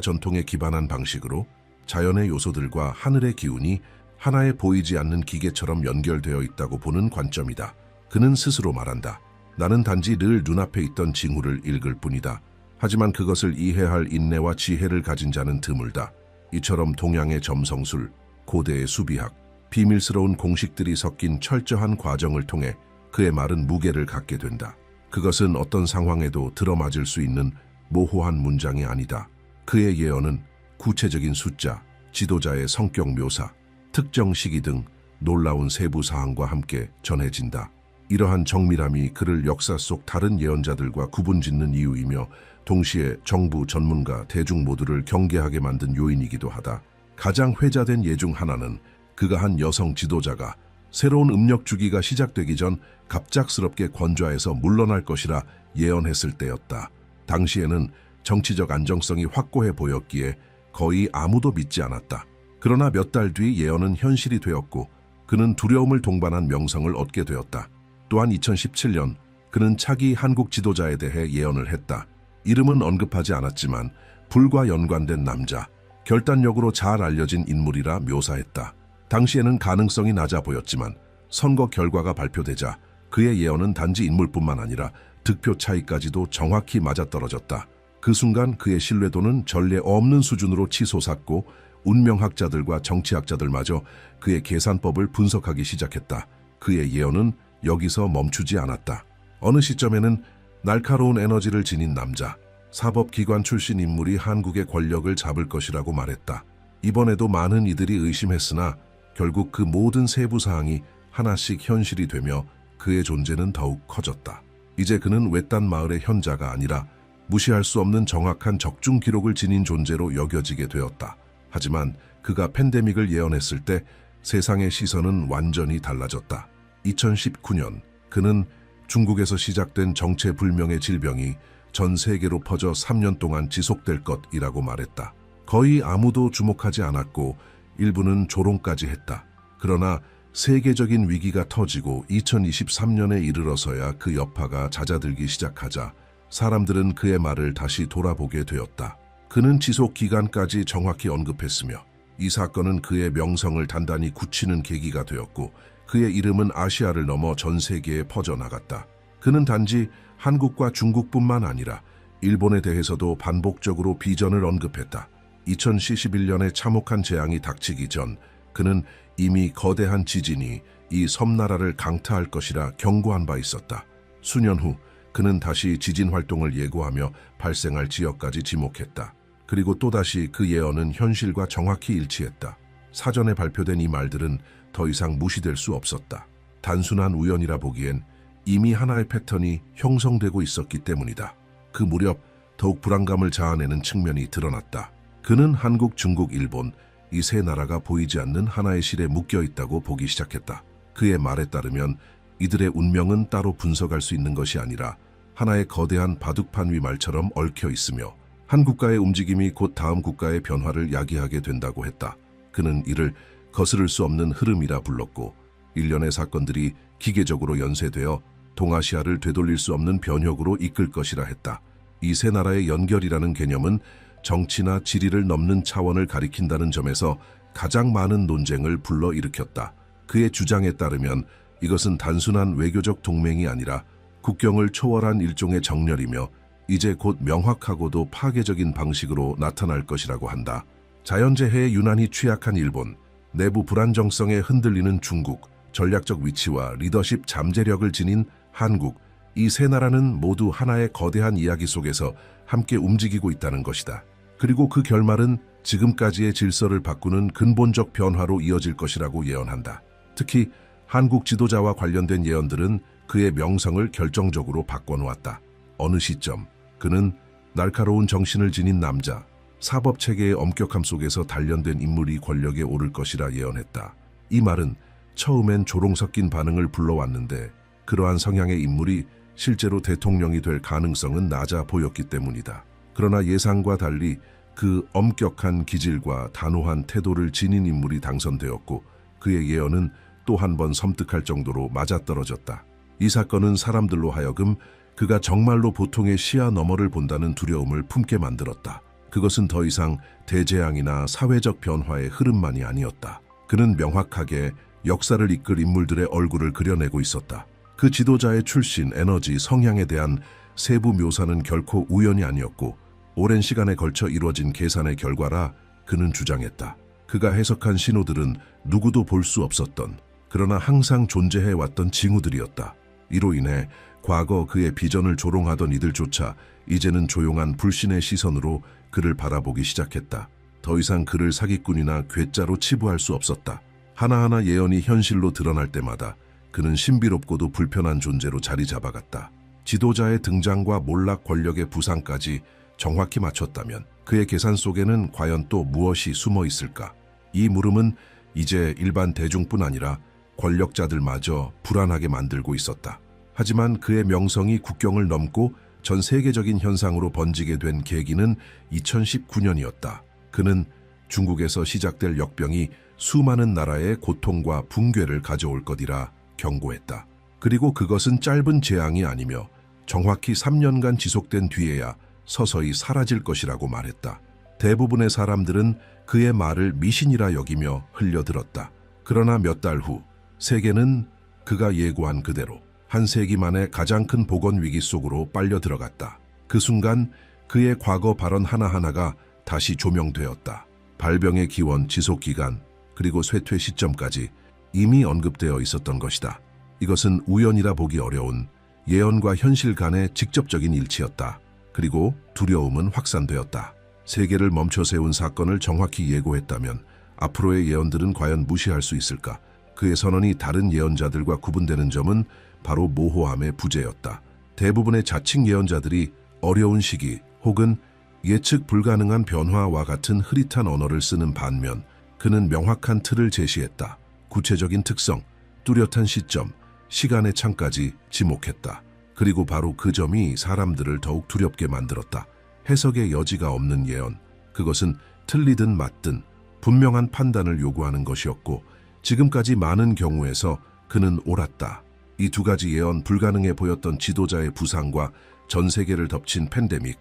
전통에 기반한 방식으로 자연의 요소들과 하늘의 기운이 하나의 보이지 않는 기계처럼 연결되어 있다고 보는 관점이다. 그는 스스로 말한다. 나는 단지 늘 눈앞에 있던 징후를 읽을 뿐이다. 하지만 그것을 이해할 인내와 지혜를 가진 자는 드물다. 이처럼 동양의 점성술, 고대의 수비학, 비밀스러운 공식들이 섞인 철저한 과정을 통해 그의 말은 무게를 갖게 된다. 그것은 어떤 상황에도 들어맞을 수 있는 모호한 문장이 아니다. 그의 예언은 구체적인 숫자, 지도자의 성격 묘사, 특정 시기 등 놀라운 세부 사항과 함께 전해진다. 이러한 정밀함이 그를 역사 속 다른 예언자들과 구분짓는 이유이며 동시에 정부, 전문가, 대중 모두를 경계하게 만든 요인이기도 하다. 가장 회자된 예 중 하나는 그가 한 여성 지도자가 새로운 음력 주기가 시작되기 전 갑작스럽게 권좌에서 물러날 것이라 예언했을 때였다. 당시에는 정치적 안정성이 확고해 보였기에 거의 아무도 믿지 않았다. 그러나 몇 달 뒤 예언은 현실이 되었고 그는 두려움을 동반한 명성을 얻게 되었다. 또한 2017년 그는 차기 한국 지도자에 대해 예언을 했다. 이름은 언급하지 않았지만 불과 연관된 남자, 결단력으로 잘 알려진 인물이라 묘사했다. 당시에는 가능성이 낮아 보였지만 선거 결과가 발표되자 그의 예언은 단지 인물뿐만 아니라 득표 차이까지도 정확히 맞아떨어졌다. 그 순간 그의 신뢰도는 전례 없는 수준으로 치솟았고 운명학자들과 정치학자들마저 그의 계산법을 분석하기 시작했다. 그의 예언은 여기서 멈추지 않았다. 어느 시점에는 날카로운 에너지를 지닌 남자, 사법기관 출신 인물이 한국의 권력을 잡을 것이라고 말했다. 이번에도 많은 이들이 의심했으나 결국 그 모든 세부 사항이 하나씩 현실이 되며 그의 존재는 더욱 커졌다. 이제 그는 외딴 마을의 현자가 아니라 무시할 수 없는 정확한 적중 기록을 지닌 존재로 여겨지게 되었다. 하지만 그가 팬데믹을 예언했을 때 세상의 시선은 완전히 달라졌다. 2019년 그는 중국에서 시작된 정체불명의 질병이 전 세계로 퍼져 3년 동안 지속될 것이라고 말했다. 거의 아무도 주목하지 않았고 일부는 조롱까지 했다. 그러나 세계적인 위기가 터지고 2023년에 이르러서야 그 여파가 잦아들기 시작하자 사람들은 그의 말을 다시 돌아보게 되었다. 그는 지속 기간까지 정확히 언급했으며 이 사건은 그의 명성을 단단히 굳히는 계기가 되었고 그의 이름은 아시아를 넘어 전 세계에 퍼져나갔다. 그는 단지 한국과 중국뿐만 아니라 일본에 대해서도 반복적으로 비전을 언급했다. 2011년에 참혹한 재앙이 닥치기 전 그는 이미 거대한 지진이 이 섬나라를 강타할 것이라 경고한 바 있었다. 수년 후 그는 다시 지진 활동을 예고하며 발생할 지역까지 지목했다. 그리고 또다시 그 예언은 현실과 정확히 일치했다. 사전에 발표된 이 말들은 더 이상 무시될 수 없었다. 단순한 우연이라 보기엔 이미 하나의 패턴이 형성되고 있었기 때문이다. 그 무렵 더욱 불안감을 자아내는 측면이 드러났다. 그는 한국, 중국, 일본 이 세 나라가 보이지 않는 하나의 실에 묶여 있다고 보기 시작했다. 그의 말에 따르면 이들의 운명은 따로 분석할 수 있는 것이 아니라 하나의 거대한 바둑판 위 말처럼 얽혀 있으며 한 국가의 움직임이 곧 다음 국가의 변화를 야기하게 된다고 했다. 그는 이를 거스를 수 없는 흐름이라 불렀고 일련의 사건들이 기계적으로 연쇄되어 동아시아를 되돌릴 수 없는 변혁으로 이끌 것이라 했다. 이 세 나라의 연결이라는 개념은 정치나 지리를 넘는 차원을 가리킨다는 점에서 가장 많은 논쟁을 불러일으켰다. 그의 주장에 따르면 이것은 단순한 외교적 동맹이 아니라 국경을 초월한 일종의 정렬이며 이제 곧 명확하고도 파괴적인 방식으로 나타날 것이라고 한다. 자연재해에 유난히 취약한 일본, 내부 불안정성에 흔들리는 중국, 전략적 위치와 리더십 잠재력을 지닌 한국, 이 세 나라는 모두 하나의 거대한 이야기 속에서 함께 움직이고 있다는 것이다. 그리고 그 결말은 지금까지의 질서를 바꾸는 근본적 변화로 이어질 것이라고 예언한다. 특히 한국 지도자와 관련된 예언들은 그의 명성을 결정적으로 바꿔놓았다. 어느 시점 그는 날카로운 정신을 지닌 남자, 사법체계의 엄격함 속에서 단련된 인물이 권력에 오를 것이라 예언했다. 이 말은 처음엔 조롱 섞인 반응을 불러왔는데 그러한 성향의 인물이 실제로 대통령이 될 가능성은 낮아 보였기 때문이다. 그러나 예상과 달리 그 엄격한 기질과 단호한 태도를 지닌 인물이 당선되었고 그의 예언은 또 한 번 섬뜩할 정도로 맞아떨어졌다. 이 사건은 사람들로 하여금 그가 정말로 보통의 시야 너머를 본다는 두려움을 품게 만들었다. 그것은 더 이상 대재앙이나 사회적 변화의 흐름만이 아니었다. 그는 명확하게 역사를 이끌 인물들의 얼굴을 그려내고 있었다. 그 지도자의 출신, 에너지, 성향에 대한 세부 묘사는 결코 우연이 아니었고 오랜 시간에 걸쳐 이루어진 계산의 결과라 그는 주장했다. 그가 해석한 신호들은 누구도 볼 수 없었던, 그러나 항상 존재해왔던 징후들이었다. 이로 인해 과거 그의 비전을 조롱하던 이들조차 이제는 조용한 불신의 시선으로 그를 바라보기 시작했다. 더 이상 그를 사기꾼이나 괴짜로 치부할 수 없었다. 하나하나 예언이 현실로 드러날 때마다 그는 신비롭고도 불편한 존재로 자리 잡아갔다. 지도자의 등장과 몰락 권력의 부상까지 정확히 맞췄다면 그의 계산 속에는 과연 또 무엇이 숨어 있을까? 이 물음은 이제 일반 대중뿐 아니라 권력자들마저 불안하게 만들고 있었다. 하지만 그의 명성이 국경을 넘고 전 세계적인 현상으로 번지게 된 계기는 2019년이었다. 그는 중국에서 시작될 역병이 수많은 나라의 고통과 붕괴를 가져올 것이라 경고했다. 그리고 그것은 짧은 재앙이 아니며 정확히 3년간 지속된 뒤에야 서서히 사라질 것이라고 말했다. 대부분의 사람들은 그의 말을 미신이라 여기며 흘려들었다. 그러나 몇 달 후 세계는 그가 예고한 그대로 한 세기 만에 가장 큰 보건 위기 속으로 빨려 들어갔다. 그 순간 그의 과거 발언 하나하나가 다시 조명되었다. 발병의 기원, 지속 기간, 그리고 쇠퇴 시점까지 이미 언급되어 있었던 것이다. 이것은 우연이라 보기 어려운 예언과 현실 간의 직접적인 일치였다. 그리고 두려움은 확산되었다. 세계를 멈춰 세운 사건을 정확히 예고했다면 앞으로의 예언들은 과연 무시할 수 있을까? 그의 선언이 다른 예언자들과 구분되는 점은 바로 모호함의 부재였다. 대부분의 자칭 예언자들이 어려운 시기 혹은 예측 불가능한 변화와 같은 흐릿한 언어를 쓰는 반면 그는 명확한 틀을 제시했다. 구체적인 특성, 뚜렷한 시점, 시간의 창까지 지목했다. 그리고 바로 그 점이 사람들을 더욱 두렵게 만들었다. 해석의 여지가 없는 예언, 그것은 틀리든 맞든 분명한 판단을 요구하는 것이었고 지금까지 많은 경우에서 그는 옳았다. 이 두 가지 예언, 불가능해 보였던 지도자의 부상과 전 세계를 덮친 팬데믹,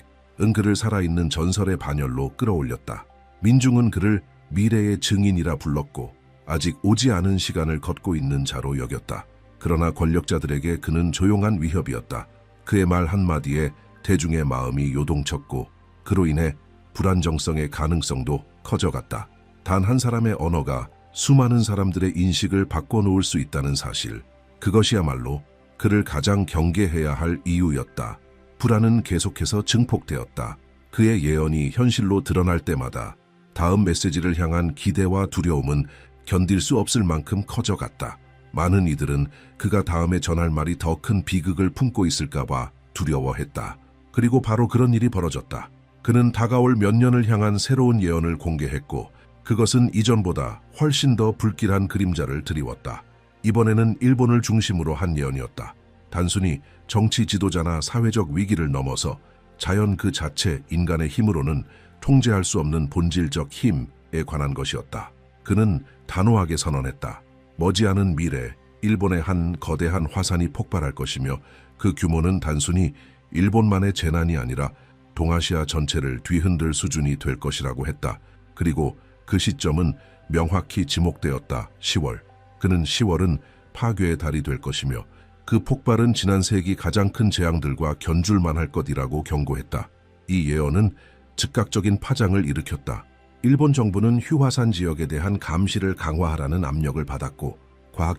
그를 살아있는 전설의 반열로 끌어올렸다. 민중은 그를 미래의 증인이라 불렀고 아직 오지 않은 시간을 걷고 있는 자로 여겼다. 그러나 권력자들에게 그는 조용한 위협이었다. 그의 말 한마디에 대중의 마음이 요동쳤고 그로 인해 불안정성의 가능성도 커져갔다. 단 한 사람의 언어가 수많은 사람들의 인식을 바꿔놓을 수 있다는 사실, 그것이야말로 그를 가장 경계해야 할 이유였다. 불안은 계속해서 증폭되었다. 그의 예언이 현실로 드러날 때마다 다음 메시지를 향한 기대와 두려움은 견딜 수 없을 만큼 커져갔다. 많은 이들은 그가 다음에 전할 말이 더 큰 비극을 품고 있을까 봐 두려워했다. 그리고 바로 그런 일이 벌어졌다. 그는 다가올 몇 년을 향한 새로운 예언을 공개했고 그것은 이전보다 훨씬 더 불길한 그림자를 드리웠다. 이번에는 일본을 중심으로 한 예언이었다. 단순히 정치 지도자나 사회적 위기를 넘어서 자연 그 자체, 인간의 힘으로는 통제할 수 없는 본질적 힘에 관한 것이었다. 그는 단호하게 선언했다. 머지않은 미래, 일본의 한 거대한 화산이 폭발할 것이며 그 규모는 단순히 일본만의 재난이 아니라 동아시아 전체를 뒤흔들 수준이 될 것이라고 했다. 그리고 그 시점은 명확히 지목되었다. 10월. 그는 10월은 파괴의 달이 될 것이며 그 폭발은 지난 세기 가장 큰 재앙들과 견줄만 할 것이라고 경고했다. 이 예언은 즉각적인 파장을 일으켰다. 일본 정부는 휴화산 지역에 대한 감시를 강화하라는 압력을 받았고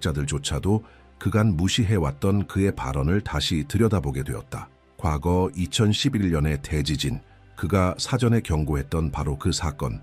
과학자들조차도 그간 무시해왔던 그의 발언을 다시 들여다보게 되었다. 과거 2011년의 대지진, 그가 사전에 경고했던 바로 그 사건의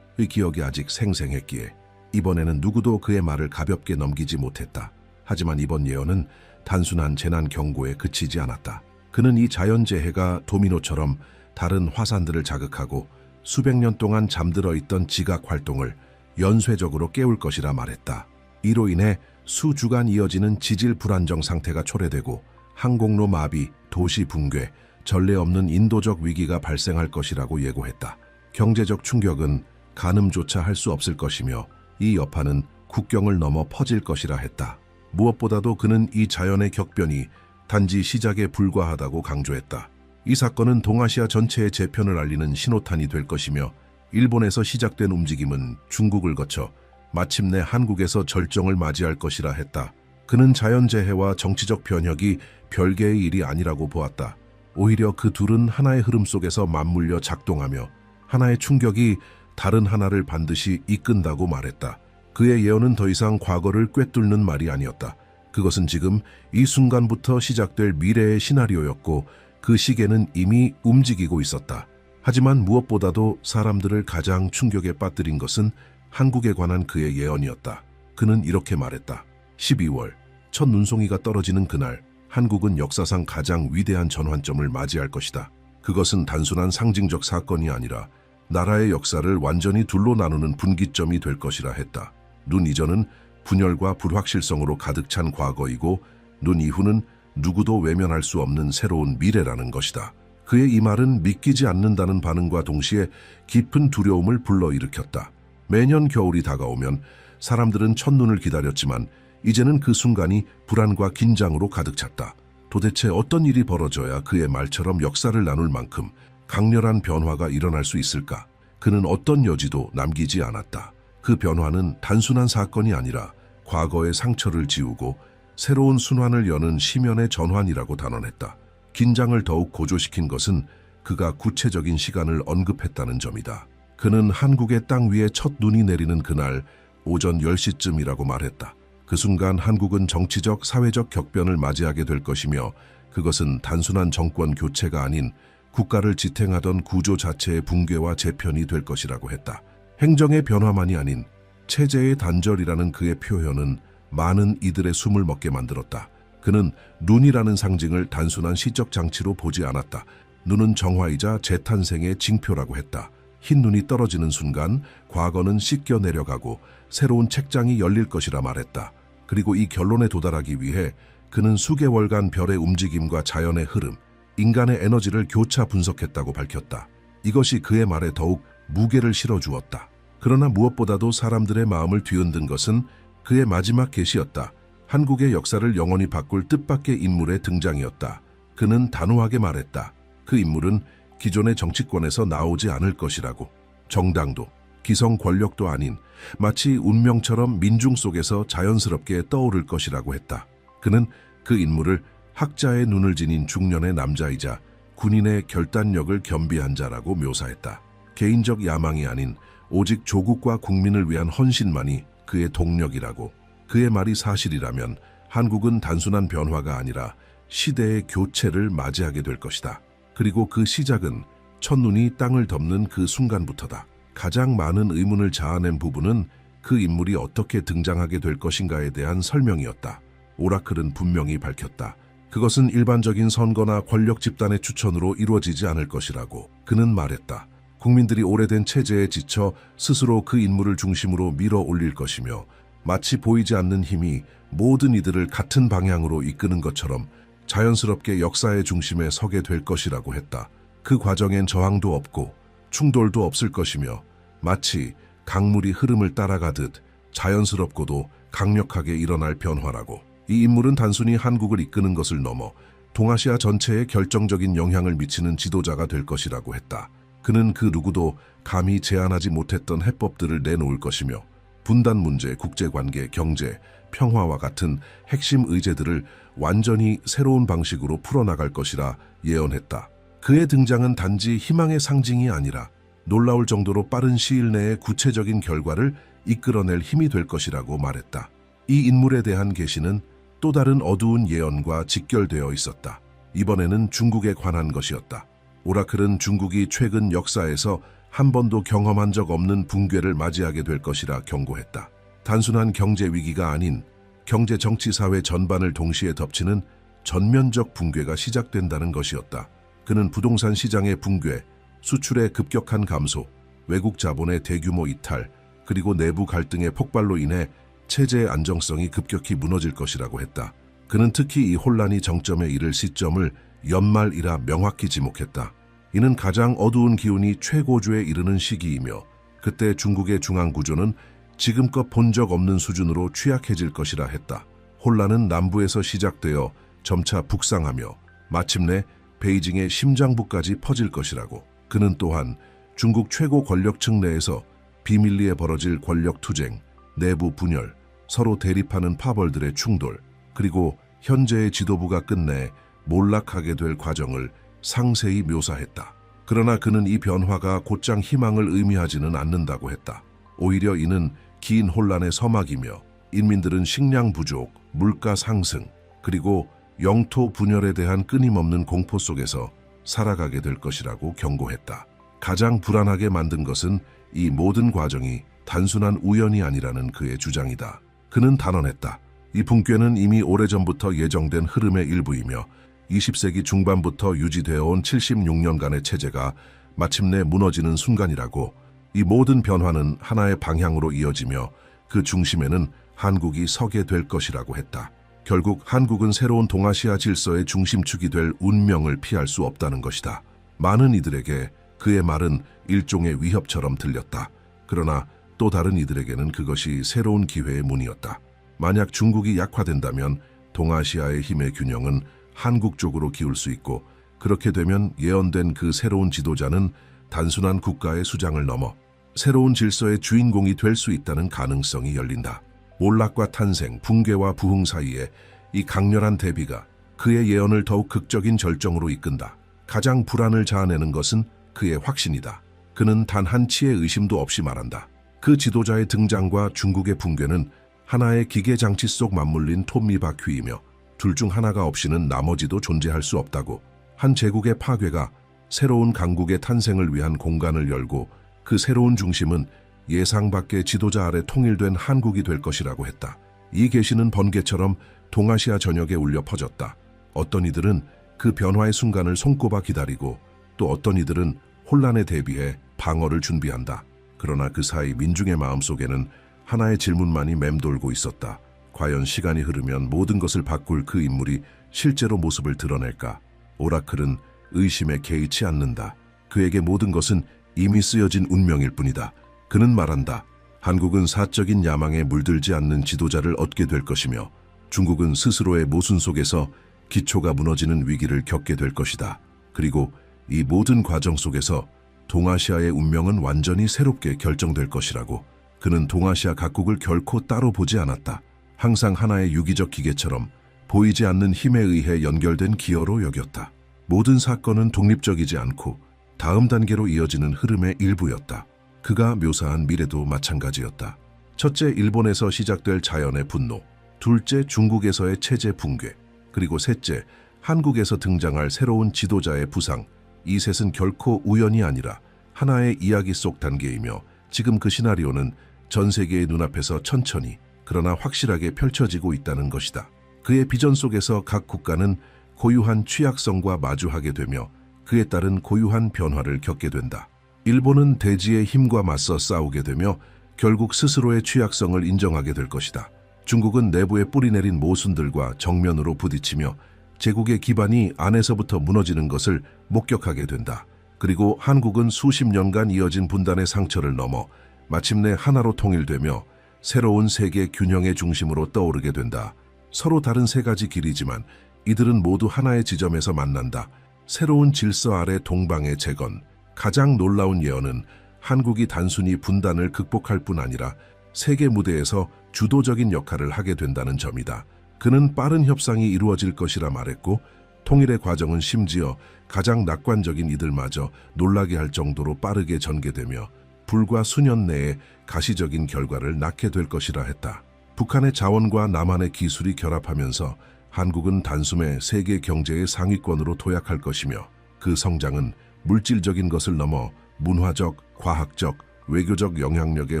기억이 아직 생생했기에 이번에는 누구도 그의 말을 가볍게 넘기지 못했다. 하지만 이번 예언은 단순한 재난 경고에 그치지 않았다. 그는 이 자연재해가 도미노처럼 다른 화산들을 자극하고 수백 년 동안 잠들어 있던 지각 활동을 연쇄적으로 깨울 것이라 말했다. 이로 인해 수주간 이어지는 지질 불안정 상태가 초래되고 항공로 마비, 도시 붕괴, 전례 없는 인도적 위기가 발생할 것이라고 예고했다. 경제적 충격은 가늠조차 할 수 없을 것이며 이 여파는 국경을 넘어 퍼질 것이라 했다. 무엇보다도 그는 이 자연의 격변이 단지 시작에 불과하다고 강조했다. 이 사건은 동아시아 전체의 재편을 알리는 신호탄이 될 것이며 일본에서 시작된 움직임은 중국을 거쳐 마침내 한국에서 절정을 맞이할 것이라 했다. 그는 자연재해와 정치적 변혁이 별개의 일이 아니라고 보았다. 오히려 그 둘은 하나의 흐름 속에서 맞물려 작동하며 하나의 충격이 다른 하나를 반드시 이끈다고 말했다. 그의 예언은 더 이상 과거를 꿰뚫는 말이 아니었다. 그것은 지금 이 순간부터 시작될 미래의 시나리오였고 그 시계는 이미 움직이고 있었다. 하지만 무엇보다도 사람들을 가장 충격에 빠뜨린 것은 한국에 관한 그의 예언이었다. 그는 이렇게 말했다. 12월, 첫 눈송이가 떨어지는 그날, 한국은 역사상 가장 위대한 전환점을 맞이할 것이다. 그것은 단순한 상징적 사건이 아니라 나라의 역사를 완전히 둘로 나누는 분기점이 될 것이라 했다. 눈 이전은 분열과 불확실성으로 가득 찬 과거이고 눈 이후는 누구도 외면할 수 없는 새로운 미래라는 것이다. 그의 이 말은 믿기지 않는다는 반응과 동시에 깊은 두려움을 불러일으켰다. 매년 겨울이 다가오면 사람들은 첫눈을 기다렸지만 이제는 그 순간이 불안과 긴장으로 가득 찼다. 도대체 어떤 일이 벌어져야 그의 말처럼 역사를 나눌 만큼 강렬한 변화가 일어날 수 있을까? 그는 어떤 여지도 남기지 않았다. 그 변화는 단순한 사건이 아니라 과거의 상처를 지우고 새로운 순환을 여는 시면의 전환이라고 단언했다. 긴장을 더욱 고조시킨 것은 그가 구체적인 시간을 언급했다는 점이다. 그는 한국의 땅 위에 첫 눈이 내리는 그날 오전 10시쯤이라고 말했다. 그 순간 한국은 정치적, 사회적 격변을 맞이하게 될 것이며 그것은 단순한 정권 교체가 아닌 국가를 지탱하던 구조 자체의 붕괴와 재편이 될 것이라고 했다. 행정의 변화만이 아닌 체제의 단절이라는 그의 표현은 많은 이들의 숨을 먹게 만들었다. 그는 눈이라는 상징을 단순한 시적 장치로 보지 않았다. 눈은 정화이자 재탄생의 징표라고 했다. 흰 눈이 떨어지는 순간 과거는 씻겨 내려가고 새로운 책장이 열릴 것이라 말했다. 그리고 이 결론에 도달하기 위해 그는 수개월간 별의 움직임과 자연의 흐름, 인간의 에너지를 교차 분석했다고 밝혔다. 이것이 그의 말에 더욱 무게를 실어주었다. 그러나 무엇보다도 사람들의 마음을 뒤흔든 것은 그의 마지막 계시였다. 한국의 역사를 영원히 바꿀 뜻밖의 인물의 등장이었다. 그는 단호하게 말했다. 그 인물은 기존의 정치권에서 나오지 않을 것이라고. 정당도, 기성 권력도 아닌 마치 운명처럼 민중 속에서 자연스럽게 떠오를 것이라고 했다. 그는 그 인물을 학자의 눈을 지닌 중년의 남자이자 군인의 결단력을 겸비한 자라고 묘사했다. 개인적 야망이 아닌 오직 조국과 국민을 위한 헌신만이 그의 동력이라고. 그의 말이 사실이라면 한국은 단순한 변화가 아니라 시대의 교체를 맞이하게 될 것이다. 그리고 그 시작은 첫눈이 땅을 덮는 그 순간부터다. 가장 많은 의문을 자아낸 부분은 그 인물이 어떻게 등장하게 될 것인가에 대한 설명이었다. 오라클은 분명히 밝혔다. 그것은 일반적인 선거나 권력 집단의 추천으로 이루어지지 않을 것이라고. 그는 말했다. 국민들이 오래된 체제에 지쳐 스스로 그 인물을 중심으로 밀어 올릴 것이며 마치 보이지 않는 힘이 모든 이들을 같은 방향으로 이끄는 것처럼 자연스럽게 역사의 중심에 서게 될 것이라고 했다. 그 과정엔 저항도 없고 충돌도 없을 것이며 마치 강물이 흐름을 따라가듯 자연스럽고도 강력하게 일어날 변화라고. 이 인물은 단순히 한국을 이끄는 것을 넘어 동아시아 전체에 결정적인 영향을 미치는 지도자가 될 것이라고 했다. 그는 그 누구도 감히 제안하지 못했던 해법들을 내놓을 것이며 분단 문제, 국제관계, 경제, 평화와 같은 핵심 의제들을 완전히 새로운 방식으로 풀어나갈 것이라 예언했다. 그의 등장은 단지 희망의 상징이 아니라 놀라울 정도로 빠른 시일 내에 구체적인 결과를 이끌어낼 힘이 될 것이라고 말했다. 이 인물에 대한 계시는 또 다른 어두운 예언과 직결되어 있었다. 이번에는 중국에 관한 것이었다. 오라클은 중국이 최근 역사에서 한 번도 경험한 적 없는 붕괴를 맞이하게 될 것이라 경고했다. 단순한 경제 위기가 아닌 경제, 정치, 사회 전반을 동시에 덮치는 전면적 붕괴가 시작된다는 것이었다. 그는 부동산 시장의 붕괴, 수출의 급격한 감소, 외국 자본의 대규모 이탈, 그리고 내부 갈등의 폭발로 인해 체제의 안정성이 급격히 무너질 것이라고 했다. 그는 특히 이 혼란이 정점에 이를 시점을 연말이라 명확히 지목했다. 이는 가장 어두운 기운이 최고조에 이르는 시기이며 그때 중국의 중앙 구조는 지금껏 본 적 없는 수준으로 취약해질 것이라 했다. 혼란은 남부에서 시작되어 점차 북상하며 마침내 베이징의 심장부까지 퍼질 것이라고. 그는 또한 중국 최고 권력층 내에서 비밀리에 벌어질 권력 투쟁, 내부 분열, 서로 대립하는 파벌들의 충돌, 그리고 현재의 지도부가 끝내 몰락하게 될 과정을 상세히 묘사했다. 그러나 그는 이 변화가 곧장 희망을 의미하지는 않는다고 했다. 오히려 이는 긴 혼란의 서막이며 인민들은 식량 부족, 물가 상승, 그리고 영토 분열에 대한 끊임없는 공포 속에서 살아가게 될 것이라고 경고했다. 가장 불안하게 만든 것은 이 모든 과정이 단순한 우연이 아니라는 그의 주장이다. 그는 단언했다. 이 붕괴는 이미 오래전부터 예정된 흐름의 일부이며 20세기 중반부터 유지되어 온 76년간의 체제가 마침내 무너지는 순간이라고. 이 모든 변화는 하나의 방향으로 이어지며 그 중심에는 한국이 서게 될 것이라고 했다. 결국 한국은 새로운 동아시아 질서의 중심축이 될 운명을 피할 수 없다는 것이다. 많은 이들에게 그의 말은 일종의 위협처럼 들렸다. 그러나 또 다른 이들에게는 그것이 새로운 기회의 문이었다. 만약 중국이 약화된다면 동아시아의 힘의 균형은 한국 쪽으로 기울 수 있고, 그렇게 되면 예언된 그 새로운 지도자는 단순한 국가의 수장을 넘어 새로운 질서의 주인공이 될 수 있다는 가능성이 열린다. 몰락과 탄생, 붕괴와 부흥 사이에 이 강렬한 대비가 그의 예언을 더욱 극적인 절정으로 이끈다. 가장 불안을 자아내는 것은 그의 확신이다. 그는 단 한치의 의심도 없이 말한다. 그 지도자의 등장과 중국의 붕괴는 하나의 기계장치 속 맞물린 톱니바퀴이며 둘 중 하나가 없이는 나머지도 존재할 수 없다고. 한 제국의 파괴가 새로운 강국의 탄생을 위한 공간을 열고 그 새로운 중심은 예상 밖의 지도자 아래 통일된 한국이 될 것이라고 했다. 이 계시는 번개처럼 동아시아 전역에 울려 퍼졌다. 어떤 이들은 그 변화의 순간을 손꼽아 기다리고, 또 어떤 이들은 혼란에 대비해 방어를 준비한다. 그러나 그 사이 민중의 마음속에는 하나의 질문만이 맴돌고 있었다. 과연 시간이 흐르면 모든 것을 바꿀 그 인물이 실제로 모습을 드러낼까? 오라클은 의심에 개의치 않는다. 그에게 모든 것은 이미 쓰여진 운명일 뿐이다. 그는 말한다. 한국은 사적인 야망에 물들지 않는 지도자를 얻게 될 것이며 중국은 스스로의 모순 속에서 기초가 무너지는 위기를 겪게 될 것이다. 그리고 이 모든 과정 속에서 동아시아의 운명은 완전히 새롭게 결정될 것이라고. 그는 동아시아 각국을 결코 따로 보지 않았다. 항상 하나의 유기적 기계처럼 보이지 않는 힘에 의해 연결된 기어로 여겼다. 모든 사건은 독립적이지 않고 다음 단계로 이어지는 흐름의 일부였다. 그가 묘사한 미래도 마찬가지였다. 첫째, 일본에서 시작될 자연의 분노. 둘째, 중국에서의 체제 붕괴. 그리고 셋째, 한국에서 등장할 새로운 지도자의 부상. 이 셋은 결코 우연이 아니라 하나의 이야기 속 단계이며 지금 그 시나리오는 전 세계의 눈앞에서 천천히 그러나 확실하게 펼쳐지고 있다는 것이다. 그의 비전 속에서 각 국가는 고유한 취약성과 마주하게 되며 그에 따른 고유한 변화를 겪게 된다. 일본은 대지의 힘과 맞서 싸우게 되며 결국 스스로의 취약성을 인정하게 될 것이다. 중국은 내부에 뿌리내린 모순들과 정면으로 부딪히며 제국의 기반이 안에서부터 무너지는 것을 목격하게 된다. 그리고 한국은 수십 년간 이어진 분단의 상처를 넘어 마침내 하나로 통일되며 새로운 세계 균형의 중심으로 떠오르게 된다. 서로 다른 세 가지 길이지만 이들은 모두 하나의 지점에서 만난다. 새로운 질서 아래 동방의 재건. 가장 놀라운 예언은 한국이 단순히 분단을 극복할 뿐 아니라 세계 무대에서 주도적인 역할을 하게 된다는 점이다. 그는 빠른 협상이 이루어질 것이라 말했고 통일의 과정은 심지어 가장 낙관적인 이들마저 놀라게 할 정도로 빠르게 전개되며 불과 수년 내에 가시적인 결과를 낳게 될 것이라 했다. 북한의 자원과 남한의 기술이 결합하면서 한국은 단숨에 세계 경제의 상위권으로 도약할 것이며 그 성장은 물질적인 것을 넘어 문화적, 과학적, 외교적 영향력의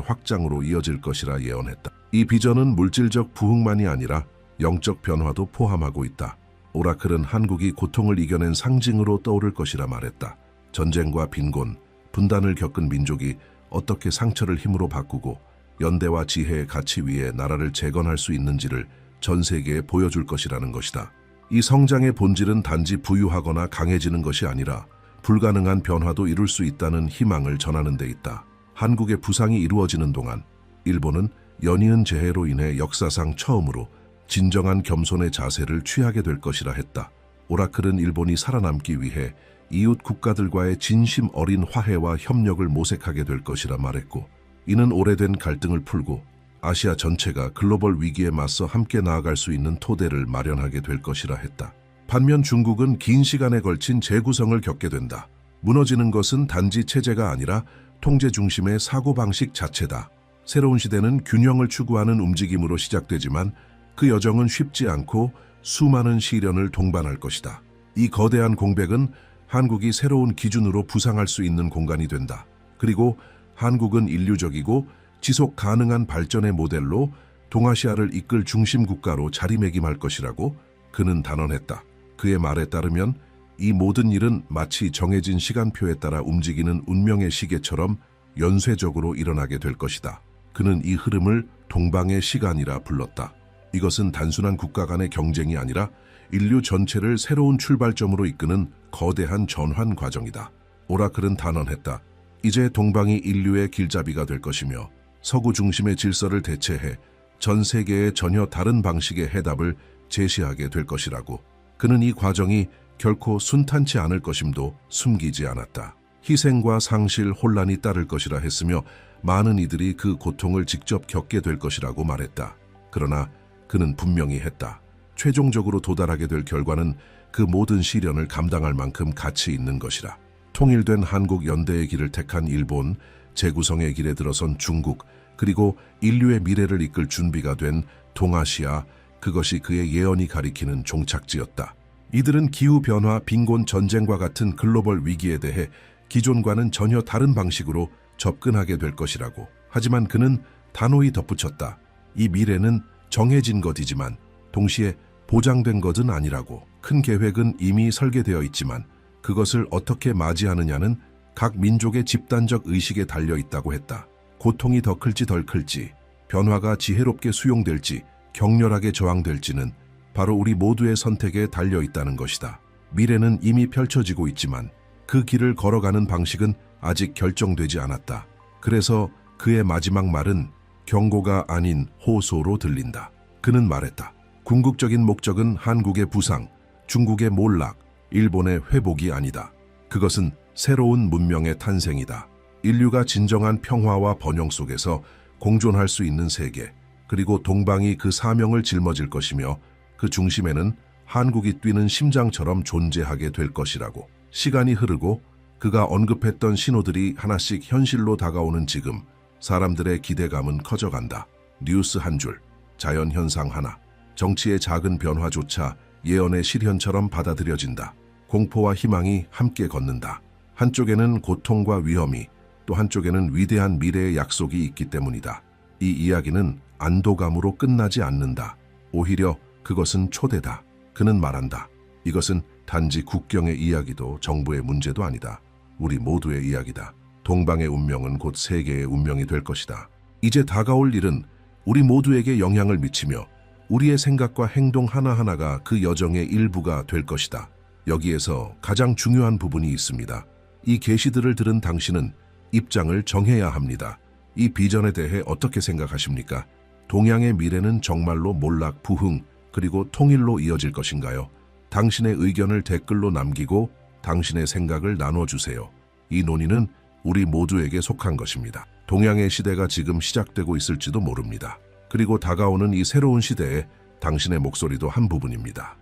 확장으로 이어질 것이라 예언했다. 이 비전은 물질적 부흥만이 아니라 영적 변화도 포함하고 있다. 오라클은 한국이 고통을 이겨낸 상징으로 떠오를 것이라 말했다. 전쟁과 빈곤, 분단을 겪은 민족이 어떻게 상처를 힘으로 바꾸고 연대와 지혜의 가치 위에 나라를 재건할 수 있는지를 전 세계에 보여줄 것이라는 것이다. 이 성장의 본질은 단지 부유하거나 강해지는 것이 아니라 불가능한 변화도 이룰 수 있다는 희망을 전하는 데 있다. 한국의 부상이 이루어지는 동안 일본은 연이은 재해로 인해 역사상 처음으로 진정한 겸손의 자세를 취하게 될 것이라 했다. 오라클은 일본이 살아남기 위해 이웃 국가들과의 진심 어린 화해와 협력을 모색하게 될 것이라 말했고, 이는 오래된 갈등을 풀고 아시아 전체가 글로벌 위기에 맞서 함께 나아갈 수 있는 토대를 마련하게 될 것이라 했다. 반면 중국은 긴 시간에 걸친 재구성을 겪게 된다. 무너지는 것은 단지 체제가 아니라 통제 중심의 사고방식 자체다. 새로운 시대는 균형을 추구하는 움직임으로 시작되지만 그 여정은 쉽지 않고 수많은 시련을 동반할 것이다. 이 거대한 공백은 한국이 새로운 기준으로 부상할 수 있는 공간이 된다. 그리고 한국은 인류적이고 지속 가능한 발전의 모델로 동아시아를 이끌 중심 국가로 자리매김할 것이라고 그는 단언했다. 그의 말에 따르면 이 모든 일은 마치 정해진 시간표에 따라 움직이는 운명의 시계처럼 연쇄적으로 일어나게 될 것이다. 그는 이 흐름을 동방의 시간이라 불렀다. 이것은 단순한 국가 간의 경쟁이 아니라 인류 전체를 새로운 출발점으로 이끄는 거대한 전환 과정이다. 오라클은 단언했다. 이제 동방이 인류의 길잡이가 될 것이며 서구 중심의 질서를 대체해 전 세계에 전혀 다른 방식의 해답을 제시하게 될 것이라고. 그는 이 과정이 결코 순탄치 않을 것임도 숨기지 않았다. 희생과 상실, 혼란이 따를 것이라 했으며 많은 이들이 그 고통을 직접 겪게 될 것이라고 말했다. 그러나 그는 분명히 했다. 최종적으로 도달하게 될 결과는 그 모든 시련을 감당할 만큼 가치 있는 것이라. 통일된 한국 연대의 길을 택한 일본, 재구성의 길에 들어선 중국, 그리고 인류의 미래를 이끌 준비가 된 동아시아, 그것이 그의 예언이 가리키는 종착지였다. 이들은 기후변화, 빈곤, 전쟁과 같은 글로벌 위기에 대해 기존과는 전혀 다른 방식으로 접근하게 될 것이라고. 하지만 그는 단호히 덧붙였다. 이 미래는 정해진 것이지만 동시에 보장된 것은 아니라고. 큰 계획은 이미 설계되어 있지만 그것을 어떻게 맞이하느냐는 각 민족의 집단적 의식에 달려 있다고 했다. 고통이 더 클지 덜 클지, 변화가 지혜롭게 수용될지 격렬하게 저항될지는 바로 우리 모두의 선택에 달려 있다는 것이다. 미래는 이미 펼쳐지고 있지만 그 길을 걸어가는 방식은 아직 결정되지 않았다. 그래서 그의 마지막 말은 경고가 아닌 호소로 들린다. 그는 말했다. 궁극적인 목적은 한국의 부상, 중국의 몰락, 일본의 회복이 아니다. 그것은 새로운 문명의 탄생이다. 인류가 진정한 평화와 번영 속에서 공존할 수 있는 세계, 그리고 동방이 그 사명을 짊어질 것이며 그 중심에는 한국이 뛰는 심장처럼 존재하게 될 것이라고. 시간이 흐르고 그가 언급했던 신호들이 하나씩 현실로 다가오는 지금, 사람들의 기대감은 커져간다. 뉴스 한 줄, 자연현상 하나, 정치의 작은 변화조차 예언의 실현처럼 받아들여진다. 공포와 희망이 함께 걷는다. 한쪽에는 고통과 위험이, 또 한쪽에는 위대한 미래의 약속이 있기 때문이다. 이 이야기는 안도감으로 끝나지 않는다. 오히려 그것은 초대다. 그는 말한다. 이것은 단지 국경의 이야기도 정부의 문제도 아니다. 우리 모두의 이야기다. 동방의 운명은 곧 세계의 운명이 될 것이다. 이제 다가올 일은 우리 모두에게 영향을 미치며 우리의 생각과 행동 하나하나가 그 여정의 일부가 될 것이다. 여기에서 가장 중요한 부분이 있습니다. 이 계시들을 들은 당신은 입장을 정해야 합니다. 이 비전에 대해 어떻게 생각하십니까? 동양의 미래는 정말로 몰락, 부흥, 그리고 통일로 이어질 것인가요? 당신의 의견을 댓글로 남기고 당신의 생각을 나눠주세요. 이 논의는 우리 모두에게 속한 것입니다. 동양의 시대가 지금 시작되고 있을지도 모릅니다. 그리고 다가오는 이 새로운 시대에 당신의 목소리도 한 부분입니다.